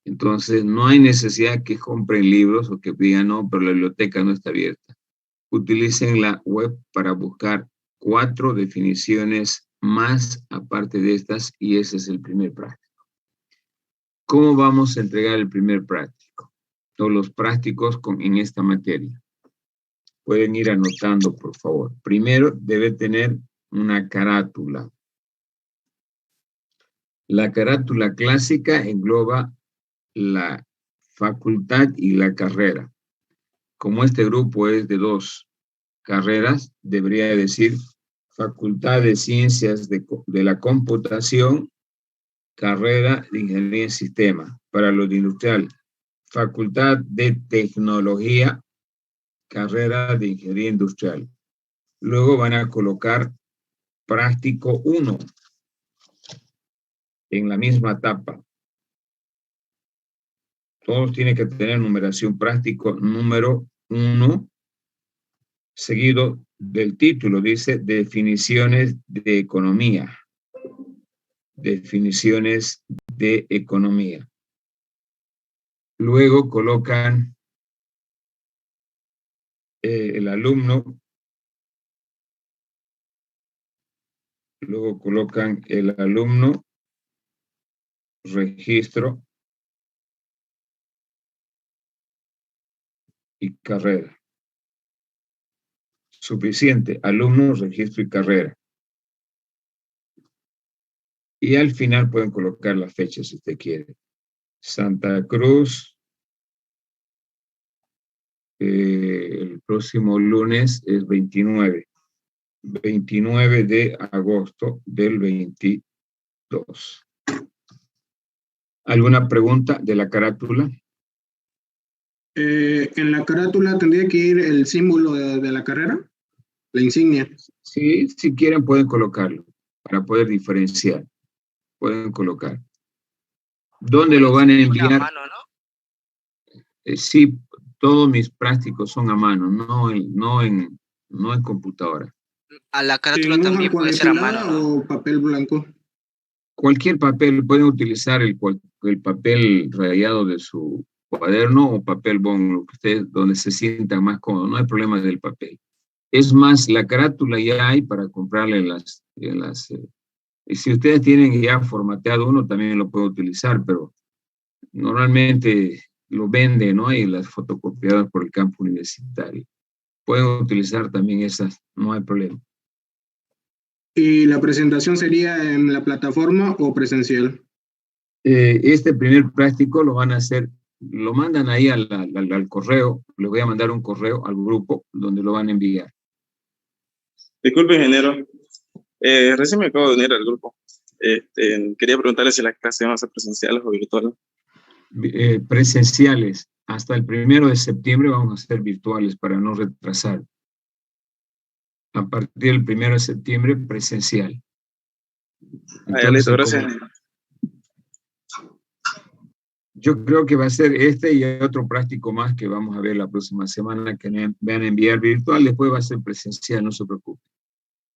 Entonces, no hay necesidad que compren libros o que digan, no, pero la biblioteca no está abierta. Utilicen la web para buscar 4 definiciones más aparte de estas, y ese es el primer práctico. ¿Cómo vamos a entregar el primer práctico? O los prácticos en esta materia. Pueden ir anotando, por favor. Primero, debe tener una carátula. La carátula clásica engloba la facultad y la carrera. Como este grupo es de 2 carreras, debería decir Facultad de Ciencias de la Computación, carrera de Ingeniería en Sistema. Para los de industrial, Facultad de Tecnología, carrera de Ingeniería Industrial. Luego van a colocar práctico 1 en la misma etapa. Todos tienen que tener numeración práctico número 1, seguido del título, dice definiciones de economía. Definiciones de economía. Luego colocan el alumno. Luego colocan el alumno, registro y carrera. Suficiente, alumno, registro y carrera. Y al final pueden colocar la fecha si usted quiere. Santa Cruz, el próximo lunes es 29 de agosto del 22. ¿Alguna pregunta de la carátula? En la carátula tendría que ir el símbolo de la carrera, la insignia. Sí, si quieren pueden colocarlo para poder diferenciar. Pueden colocar. ¿Dónde lo van a enviar? A mano, ¿no? Sí, todos mis prácticos son a mano, no en computadora. A la carátula también puede ser a mano, ¿no? ¿O papel blanco? Cualquier papel, pueden utilizar el papel rayado de su cuaderno o papel bond, lo que ustedes, donde se sientan más cómodos, no hay problema del papel. Es más, la carátula ya hay para comprarla y si ustedes tienen ya formateado uno, también lo pueden utilizar, pero normalmente lo venden, ¿no? Y las fotocopiadas por el campo universitario. Pueden utilizar también esas, no hay problema. ¿Y la presentación sería en la plataforma o presencial? Este primer práctico lo van a hacer, lo mandan ahí al correo, le voy a mandar un correo al grupo donde lo van a enviar. Disculpe, ingeniero. Recién me acabo de unir al grupo. Quería preguntarle si las clases van a ser presenciales o virtuales. Presenciales. Hasta el 1 de septiembre vamos a ser virtuales para no retrasar. A partir del 1 de septiembre, presencial. Entonces, listo, gracias. Yo creo que va a ser y otro práctico más que vamos a ver la próxima semana, que me van a enviar virtual, después va a ser presencial, no se preocupen.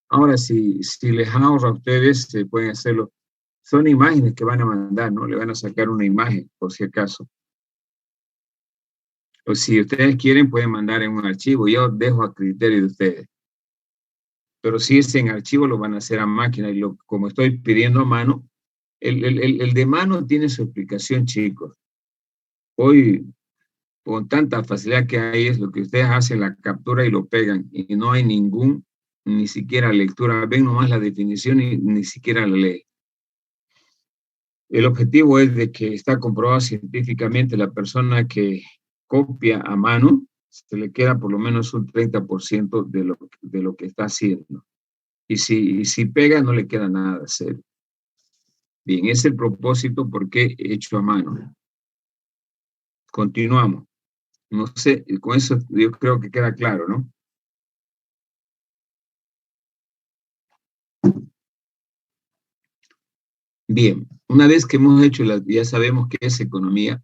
Ahora, si les ahorra a ustedes, pueden hacerlo. Son imágenes que van a mandar, ¿no? Le van a sacar una imagen, por si acaso. O si ustedes quieren, pueden mandar en un archivo. Yo dejo a criterio de ustedes. Pero si es en archivo, lo van a hacer a máquina. Y como estoy pidiendo a mano, el de mano tiene su explicación, chicos. Hoy, con tanta facilidad que hay, es lo que ustedes hacen, la captura y lo pegan. Y no hay ni siquiera lectura. Ven nomás la definición y ni siquiera la leen. El objetivo es de que está comprobado científicamente la persona que copia a mano, se le queda por lo menos un 30% de lo que está haciendo. Y si pega, no le queda nada de hacer. Bien, ese es el propósito porque he hecho a mano. Continuamos. No sé, con eso yo creo que queda claro, ¿no? Bien, una vez que hemos hecho, ya sabemos qué es economía,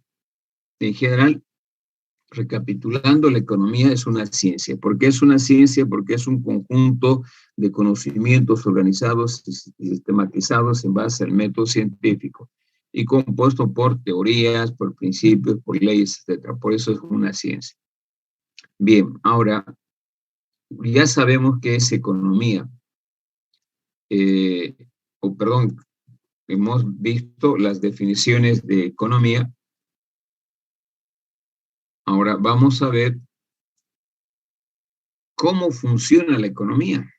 en general, recapitulando, la economía es una ciencia. ¿Por qué es una ciencia? Porque es un conjunto de conocimientos organizados y sistematizados en base al método científico y compuesto por teorías, por principios, por leyes, etc. Por eso es una ciencia. Bien, ahora, ya sabemos qué es economía. Hemos visto las definiciones de economía. Ahora vamos a ver cómo funciona la economía.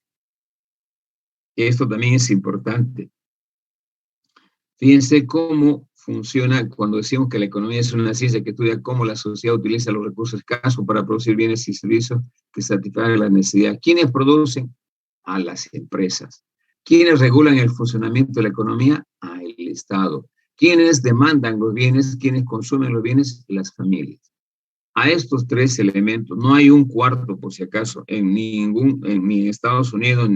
Esto también es importante. Fíjense cómo funciona cuando decimos que la economía es una ciencia que estudia cómo la sociedad utiliza los recursos escasos para producir bienes y servicios que satisfagan las necesidades. ¿Quiénes producen? A las empresas. ¿Quiénes regulan el funcionamiento de la economía? El Estado. ¿Quiénes demandan los bienes? ¿Quiénes consumen los bienes? Las familias. A estos tres elementos, no hay un cuarto, por si acaso, ni en Estados Unidos,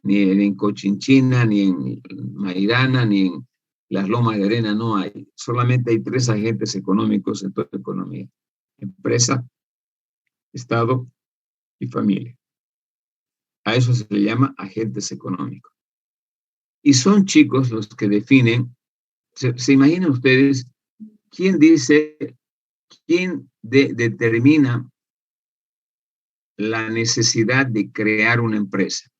ni en Cochinchina, ni en Mairana, ni en las Lomas de Arena, no hay. Solamente hay tres agentes económicos en toda la economía: empresa, Estado y familia. A eso se le llama agentes económicos. Y son chicos los que definen, se imaginan ustedes, ¿quién determina la necesidad de crear una empresa?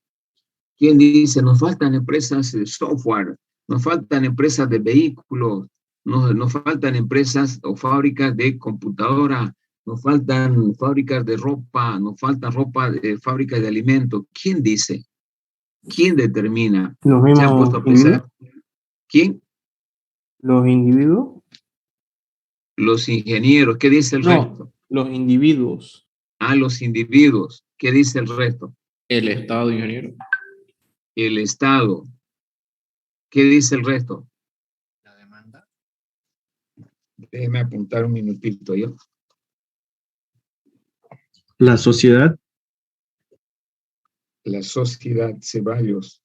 ¿Quién dice, nos faltan empresas de software, nos faltan empresas de vehículos, nos faltan empresas o fábricas de computadora, nos faltan fábricas de ropa, nos faltan fábricas de alimentos? ¿Quién dice? ¿Quién determina? Los mismos. ¿Se han puesto a pensar? ¿Quién? Los individuos. Los ingenieros. ¿Qué dice el resto? Los individuos. Los individuos. ¿Qué dice el resto? El Estado, ingeniero. El Estado. ¿Qué dice el resto? La demanda. Déjeme apuntar un minutito yo. La sociedad. La sociedad, Ceballos.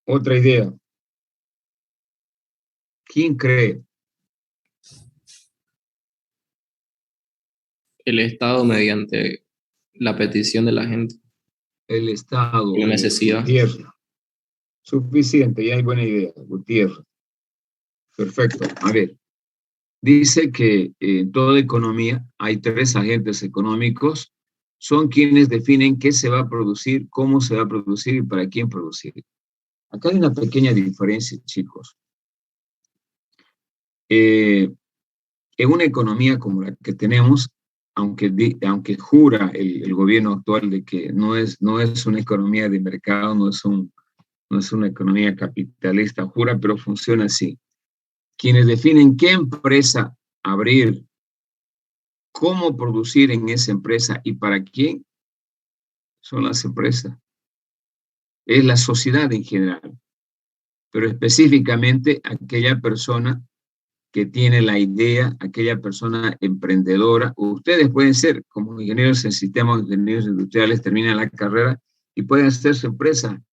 Otra idea. ¿Quién cree? El Estado mediante la petición de la gente. El Estado. La necesidad. Gutiérrez. Suficiente, ya hay buena idea, Gutiérrez. Perfecto. A ver, dice que en toda economía hay tres agentes económicos. Son quienes definen qué se va a producir, cómo se va a producir y para quién producir. Acá hay una pequeña diferencia, chicos. En una economía como la que tenemos, aunque jura el gobierno actual de que no es una economía de mercado, no es una economía capitalista, jura, pero funciona así. Quienes definen qué empresa abrir, cómo producir en esa empresa y para quién, son las empresas. Es la sociedad en general, pero específicamente aquella persona que tiene la idea, aquella persona emprendedora. Ustedes pueden ser, como ingenieros en sistemas, ingenieros industriales, terminan la carrera y pueden hacer su empresa.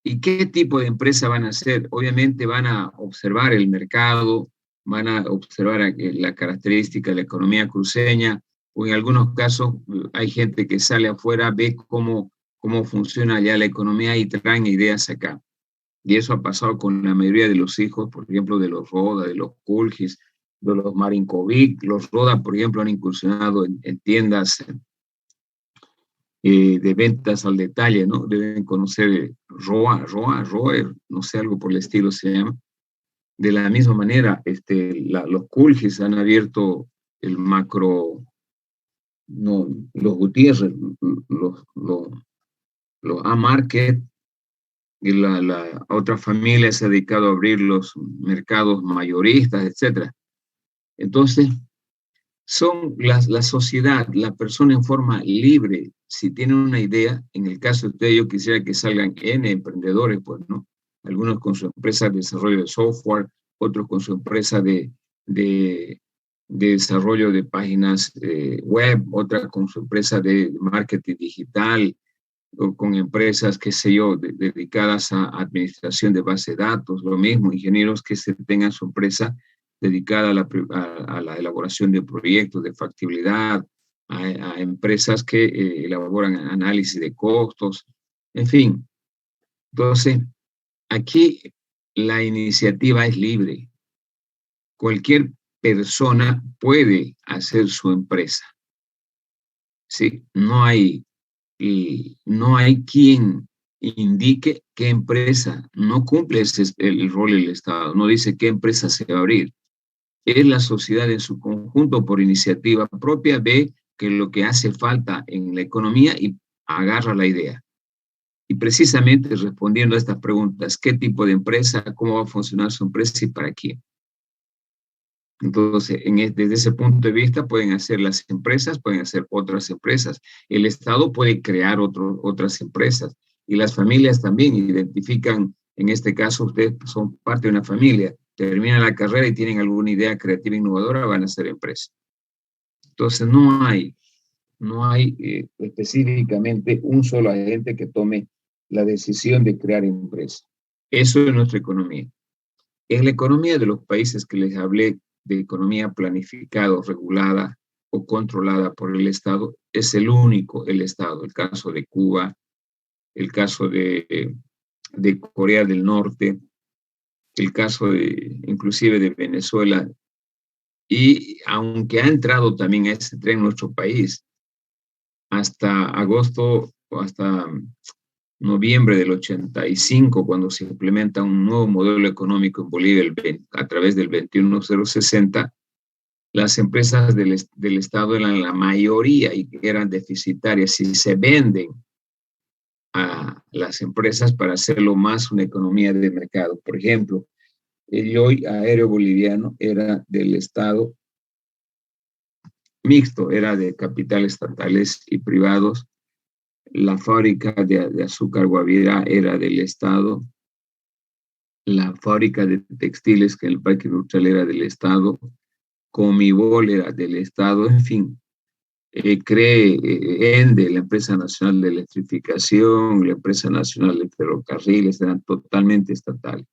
¿Y qué tipo de empresa van a hacer? Obviamente van a observar el mercado, van a observar la característica de la economía cruceña, o en algunos casos hay gente que sale afuera, ve cómo funciona ya la economía y traen ideas acá. Y eso ha pasado con la mayoría de los hijos, por ejemplo, de los Roda, de los Kulgis, de los Marinkovic. Los Roda, por ejemplo, han incursionado en tiendas de ventas al detalle, ¿no? Deben conocer Roer, no sé, algo por el estilo se llama. De la misma manera, los Kulgis han abierto el macro, no, los Gutiérrez, los A-Market, y la otra familia se ha dedicado a abrir los mercados mayoristas, etc. Entonces, son la sociedad, la persona en forma libre, si tienen una idea. En el caso de ustedes, yo quisiera que salgan N emprendedores, pues, ¿no? Algunos con su empresa de desarrollo de software, otros con su empresa de desarrollo de páginas web, otras con su empresa de marketing digital, o con empresas, qué sé yo, dedicadas a administración de base de datos, lo mismo, ingenieros que tengan su empresa dedicada a la elaboración de proyectos de factibilidad, a empresas que elaboran análisis de costos, en fin. Entonces, aquí la iniciativa es libre. Cualquier persona puede hacer su empresa. ¿Sí? No hay quien indique qué empresa. No cumple el rol del Estado. No dice qué empresa se va a abrir. Es la sociedad en su conjunto, por iniciativa propia, ve que lo que hace falta en la economía y agarra la idea. Y precisamente respondiendo a estas preguntas, ¿qué tipo de empresa, cómo va a funcionar su empresa y para quién? Entonces, desde ese punto de vista pueden hacer las empresas, pueden hacer otras empresas. El Estado puede crear otras empresas y las familias también identifican, en este caso, ustedes son parte de una familia, terminan la carrera y tienen alguna idea creativa e innovadora, van a hacer empresa. Entonces, no hay específicamente un solo agente que tome la decisión de crear empresa. Eso es nuestra economía. En la economía de los países que les hablé de economía planificada, regulada o controlada por el Estado, es el único el Estado. El caso de Cuba, el caso de Corea del Norte, el caso inclusive de Venezuela. Y aunque ha entrado también a ese tren nuestro país, hasta agosto o hasta noviembre del 85, cuando se implementa un nuevo modelo económico en Bolivia a través del 21060, las empresas del Estado eran la mayoría y eran deficitarias y se venden a las empresas para hacerlo más una economía de mercado. Por ejemplo, el hoy aéreo boliviano era del Estado mixto, era de capitales estatales y privados. La fábrica de azúcar Guavirá era del Estado. La fábrica de textiles que en el Parque Industrial era del Estado. Comibol era del Estado. En fin, ENDE, la Empresa Nacional de Electrificación, la Empresa Nacional de Ferrocarriles, eran totalmente estatales.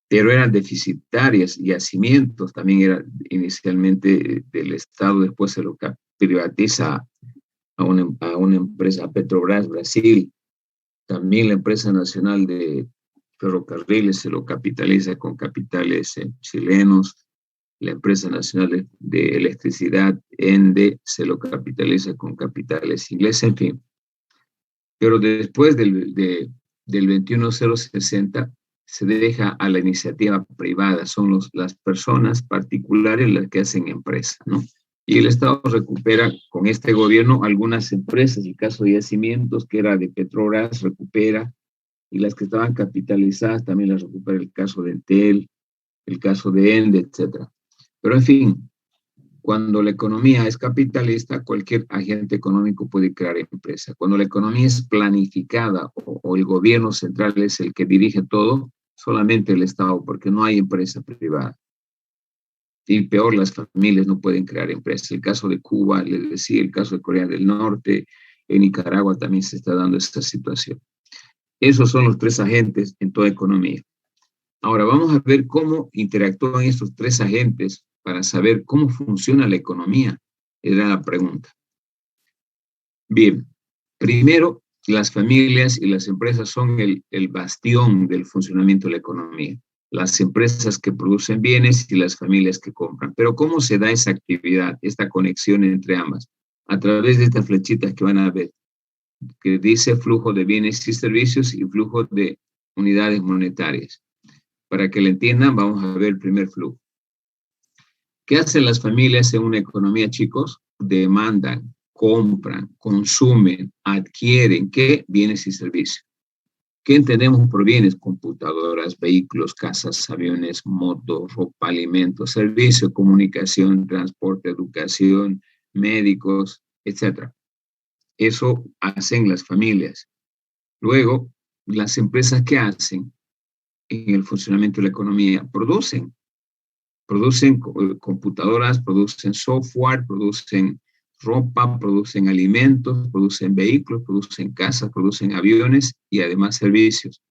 Pero eran deficitarias, y Yacimientos también era inicialmente del Estado, después se lo privatiza a una empresa, a Petrobras Brasil. También la Empresa Nacional de Ferrocarriles se lo capitaliza con capitales chilenos. La Empresa Nacional de Electricidad, ENDE, se lo capitaliza con capitales ingleses, en fin. Pero después del 21060 se deja a la iniciativa privada, son las personas particulares las que hacen empresa, ¿no? Y el Estado recupera con este gobierno algunas empresas, el caso de Yacimientos, que era de Petrobras, recupera, y las que estaban capitalizadas también las recupera, el caso de Entel, el caso de ENDE, etc. Pero en fin, cuando la economía es capitalista, cualquier agente económico puede crear empresa. Cuando la economía es planificada o el gobierno central es el que dirige todo, solamente el Estado, porque no hay empresa privada. Y peor, las familias no pueden crear empresas. El caso de Cuba, les decía, el caso de Corea del Norte, en Nicaragua también se está dando esta situación. Esos son los tres agentes en toda economía. Ahora vamos a ver cómo interactúan estos tres agentes para saber cómo funciona la economía. Era la pregunta. Bien, primero, las familias y las empresas son el bastión del funcionamiento de la economía. Las empresas que producen bienes y las familias que compran. Pero ¿cómo se da esa actividad, esta conexión entre ambas? A través de estas flechitas que van a ver, que dice flujo de bienes y servicios y flujo de unidades monetarias. Para que lo entiendan, vamos a ver el primer flujo. ¿Qué hacen las familias en una economía, chicos? Demandan, compran, consumen, adquieren, ¿qué? Bienes y servicios. ¿Qué entendemos por bienes? Computadoras, vehículos, casas, aviones, motos, ropa, alimentos, servicio, comunicación, transporte, educación, médicos, etc. Eso hacen las familias. Luego, las empresas, ¿qué hacen en el funcionamiento de la economía? Producen computadoras, producen software, producen ropa, producen alimentos, producen vehículos, producen casas, producen aviones y además servicios.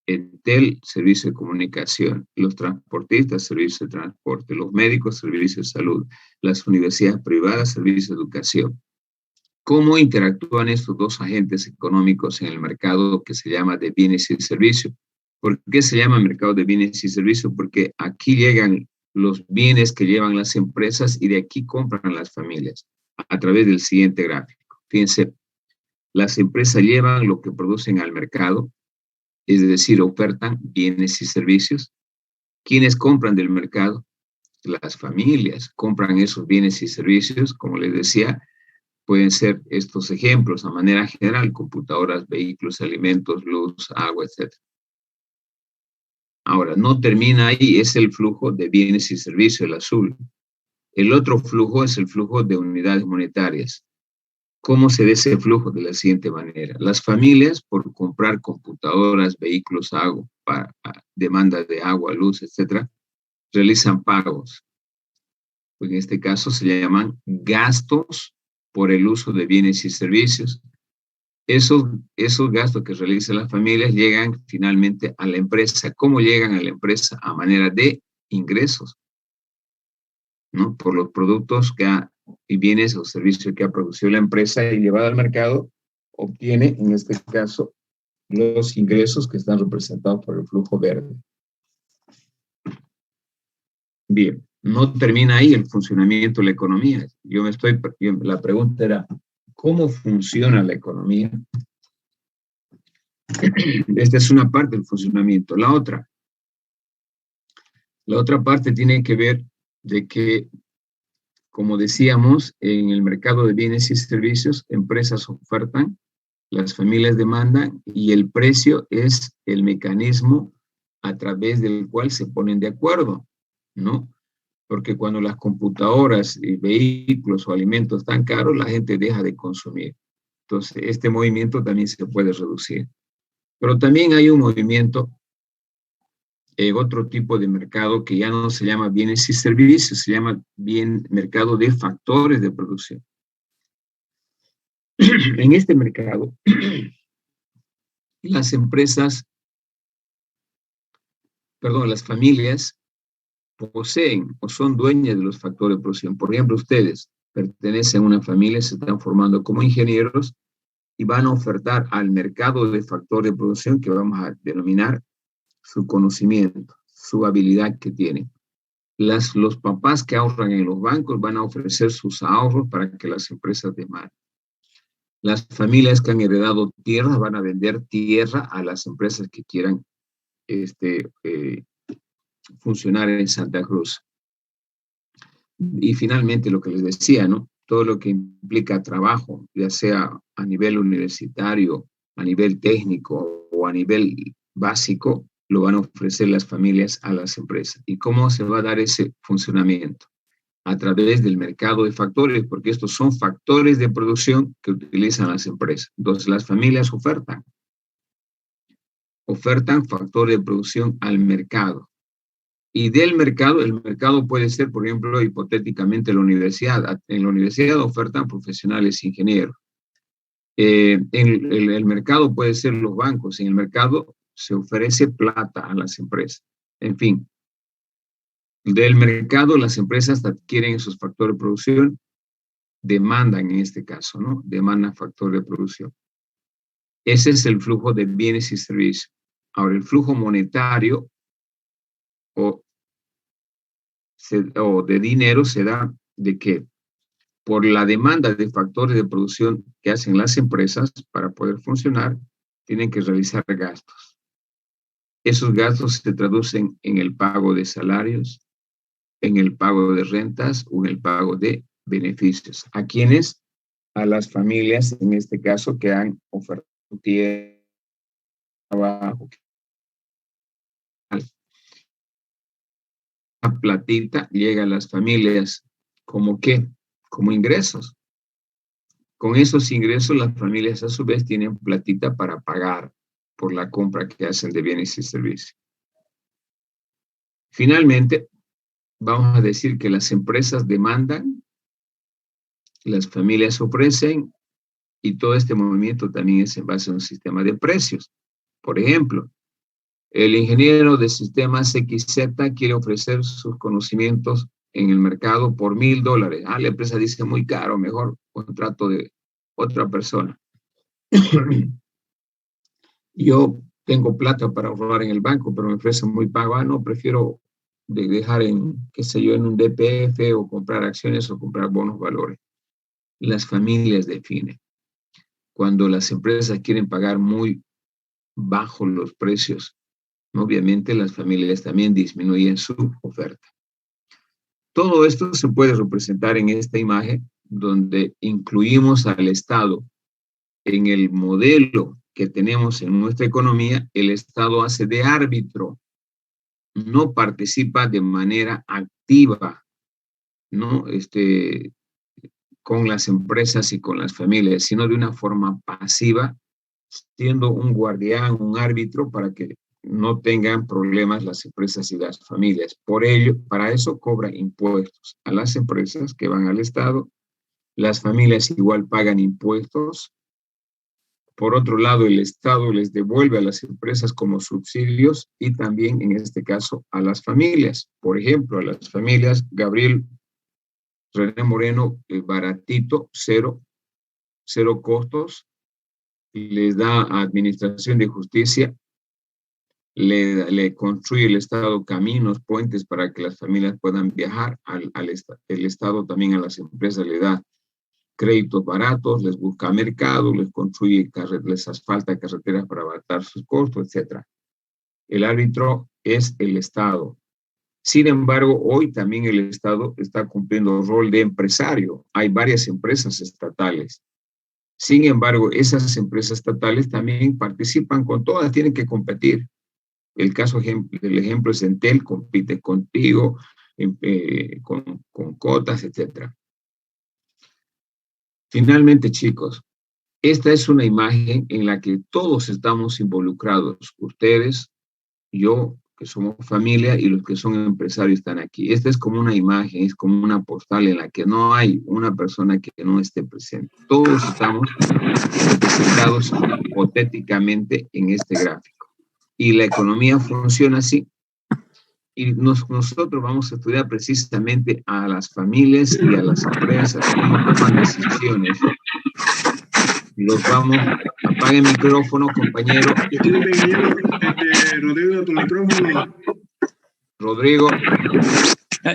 Entel, servicio de comunicación, los transportistas, servicio de transporte, los médicos, servicio de salud, las universidades privadas, servicio de educación. ¿Cómo interactúan estos dos agentes económicos en el mercado que se llama de bienes y servicios? ¿Por qué se llama mercado de bienes y servicios? Porque aquí llegan los bienes que llevan las empresas y de aquí compran las familias a través del siguiente gráfico. Fíjense, las empresas llevan lo que producen al mercado, es decir, ofertan bienes y servicios. ¿Quiénes compran del mercado? Las familias compran esos bienes y servicios, como les decía, pueden ser estos ejemplos a manera general: computadoras, vehículos, alimentos, luz, agua, etc. Ahora, no termina ahí, es el flujo de bienes y servicios, el azul. El otro flujo es el flujo de unidades monetarias. ¿Cómo se da ese flujo? De la siguiente manera. Las familias, por comprar computadoras, vehículos, agua, demanda de agua, luz, etc., realizan pagos. En este caso se llaman gastos por el uso de bienes y servicios. Esos gastos que realizan las familias llegan finalmente a la empresa. ¿Cómo llegan a la empresa? A manera de ingresos, ¿no? Por los productos y bienes o servicios que ha producido la empresa y llevado al mercado, obtiene, en este caso, los ingresos que están representados por el flujo verde. Bien, no termina ahí el funcionamiento de la economía. La pregunta era, ¿cómo funciona la economía? Esta es una parte del funcionamiento. La otra parte tiene que ver de que, como decíamos, en el mercado de bienes y servicios, empresas ofertan, las familias demandan y el precio es el mecanismo a través del cual se ponen de acuerdo, ¿no? Porque cuando las computadoras, y vehículos o alimentos están caros, la gente deja de consumir. Entonces, este movimiento también se puede reducir. Pero también hay un movimiento otro tipo de mercado que ya no se llama bienes y servicios, se llama mercado de factores de producción. En este mercado, las familias poseen o son dueñas de los factores de producción. Por ejemplo, ustedes pertenecen a una familia, se están formando como ingenieros y van a ofertar al mercado de factores de producción que vamos a denominar su conocimiento, su habilidad que tienen. Los papás que ahorran en los bancos van a ofrecer sus ahorros para que las empresas demanden. Las familias que han heredado tierras van a vender tierra a las empresas que quieran funcionar en Santa Cruz. Y finalmente lo que les decía, ¿no? Todo lo que implica trabajo, ya sea a nivel universitario, a nivel técnico o a nivel básico, lo van a ofrecer las familias a las empresas. ¿Y cómo se va a dar ese funcionamiento? A través del mercado de factores, porque estos son factores de producción que utilizan las empresas. Entonces, las familias ofertan factores de producción al mercado. Y del mercado, el mercado puede ser, por ejemplo, hipotéticamente la universidad. En la universidad ofertan profesionales ingenieros. El mercado puede ser los bancos. En el mercado se ofrece plata a las empresas. En fin, del mercado las empresas adquieren esos factores de producción, demandan en este caso, ¿no? Demandan factores de producción. Ese es el flujo de bienes y servicios. Ahora, el flujo monetario o de dinero se da de que por la demanda de factores de producción que hacen las empresas para poder funcionar, tienen que realizar gastos. Esos gastos se traducen en el pago de salarios, en el pago de rentas o en el pago de beneficios. ¿A quiénes? A las familias, en este caso, que han ofertado tierra, trabajo. La platita llega a las familias como ¿qué? Como ingresos. Con esos ingresos las familias a su vez tienen platita para pagar por la compra que hacen de bienes y servicios. Finalmente, vamos a decir que las empresas demandan las familias ofrecen, y todo este movimiento también es en base a un sistema de precios. Por ejemplo, el ingeniero de sistemas XZ quiere ofrecer sus conocimientos en el mercado por $1,000. La empresa dice muy caro, mejor contrato de otra persona. Yo tengo plata para ahorrar en el banco, pero me ofrecen muy pago. No, prefiero dejar en, qué sé yo, en un DPF o comprar acciones o comprar bonos valores. Las familias definen. Cuando las empresas quieren pagar muy bajos los precios, obviamente las familias también disminuyen su oferta. Todo esto se puede representar en esta imagen donde incluimos al Estado en el modelo que tenemos en nuestra economía. El Estado hace de árbitro, no participa de manera activa, ¿no? Con las empresas y con las familias, sino de una forma pasiva, siendo un guardián, un árbitro para que no tengan problemas las empresas y las familias. Por ello, para eso cobra impuestos a las empresas que van al Estado. Las familias igual pagan impuestos. Por otro lado, el Estado les devuelve a las empresas como subsidios y también, en este caso, a las familias. Por ejemplo, a las familias, Gabriel René Moreno, baratito, cero costos, les da administración de justicia, le construye el Estado caminos, puentes para que las familias puedan viajar. El Estado también a las empresas le da créditos baratos, les busca mercado, les construye, les asfalta carreteras para abaratar sus costos, etc. El árbitro es el Estado. Sin embargo, hoy también el Estado está cumpliendo el rol de empresario. Hay varias empresas estatales. Sin embargo, esas empresas estatales también participan con todas, tienen que competir. El ejemplo es Entel, compite contigo, con cotas, etc. Finalmente, chicos, esta es una imagen en la que todos estamos involucrados. Ustedes, yo, que somos familia, y los que son empresarios están aquí. Esta es como una imagen, es como una postal en la que no hay una persona que no esté presente. Todos estamos representados hipotéticamente en este gráfico. Y la economía funciona así. Y nosotros vamos a estudiar precisamente a las familias y a las empresas, cómo toman decisiones. Los vamos, apague el micrófono, compañero. Rodrigo, tu micrófono. Rodrigo.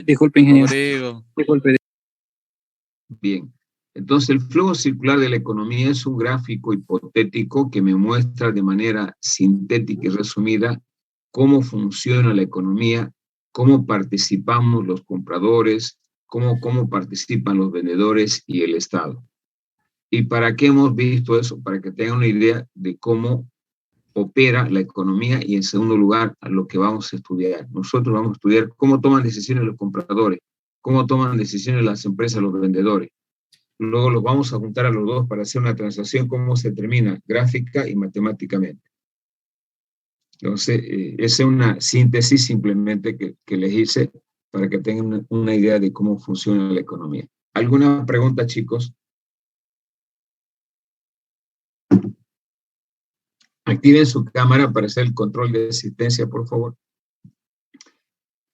Disculpe, ingeniero. Rodrigo. Disculpe. Bien. Entonces, el flujo circular de la economía es un gráfico hipotético que me muestra de manera sintética y resumida cómo funciona la economía, cómo participamos los compradores, cómo participan los vendedores y el Estado. ¿Y para qué hemos visto eso? Para que tengan una idea de cómo opera la economía y, en segundo lugar, a lo que vamos a estudiar. Nosotros vamos a estudiar cómo toman decisiones los compradores, cómo toman decisiones las empresas, los vendedores. Luego los vamos a juntar a los dos para hacer una transacción, cómo se termina gráfica y matemáticamente. Entonces, esa es una síntesis simplemente que les hice para que tengan una idea de cómo funciona la economía. ¿Alguna pregunta, chicos? Activen su cámara para hacer el control de asistencia, por favor.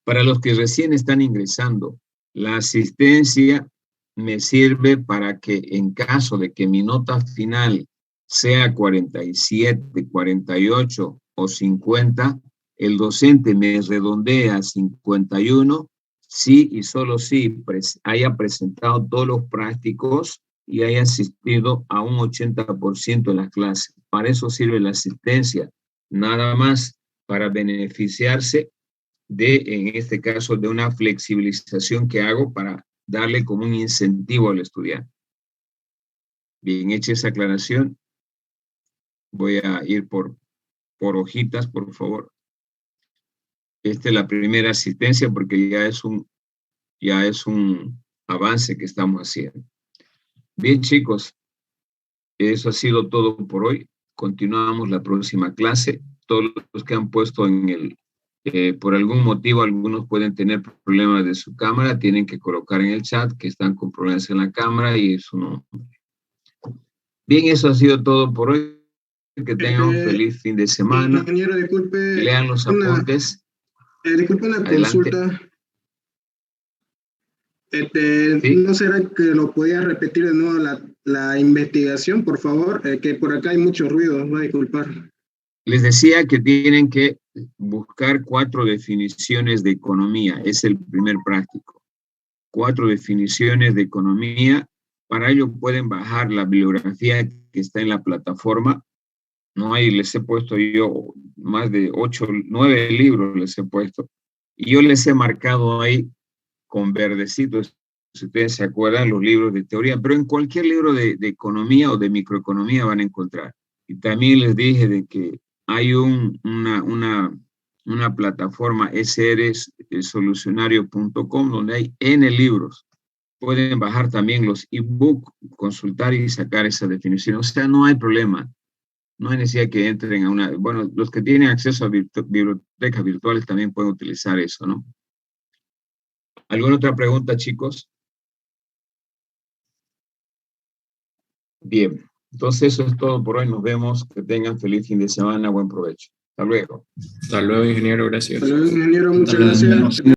Para los que recién están ingresando, la asistencia me sirve para que en caso de que mi nota final sea 47, 48 o 50, el docente me redondea a 51, sí y solo si haya presentado todos los prácticos y haya asistido a un 80% de las clases. Para eso sirve la asistencia, nada más para beneficiarse de, en este caso, de una flexibilización que hago para darle como un incentivo al estudiante. Bien, hecha esa aclaración, voy a ir por hojitas, por favor. Esta es la primera asistencia porque ya es un avance que estamos haciendo. Bien, chicos, eso ha sido todo por hoy. Continuamos la próxima clase. Todos los que han puesto en por algún motivo algunos pueden tener problemas de su cámara, tienen que colocar en el chat que están con problemas en la cámara y su nombre. Bien, eso ha sido todo por hoy. Que tengan un feliz fin de semana. Ingeniero, disculpe. Lean los apuntes. Disculpe una Adelante. consulta. ¿Sí? ¿No será que lo podía repetir de nuevo la investigación, por favor? Que por acá hay mucho ruido, va a disculpar. Les decía que tienen que buscar 4 definiciones de economía. Es el primer práctico. 4 definiciones de economía. Para ello pueden bajar la bibliografía que está en la plataforma. No hay, les he puesto yo más de 8, 9 libros les he puesto. Y yo les he marcado ahí con verdecitos, si ustedes se acuerdan, los libros de teoría, pero en cualquier libro de economía o de microeconomía van a encontrar. Y también les dije de que hay una plataforma srsolucionario.com donde hay N libros. Pueden bajar también los ebook, consultar y sacar esa definición. O sea, no hay problema. No hay necesidad que entren a una... Bueno, los que tienen acceso a bibliotecas virtuales también pueden utilizar eso, ¿no? ¿Alguna otra pregunta, chicos? Bien. Entonces, eso es todo por hoy. Nos vemos. Que tengan feliz fin de semana. Buen provecho. Hasta luego. Hasta luego, ingeniero. Gracias. Hasta luego, ingeniero. Muchas Hasta luego. gracias.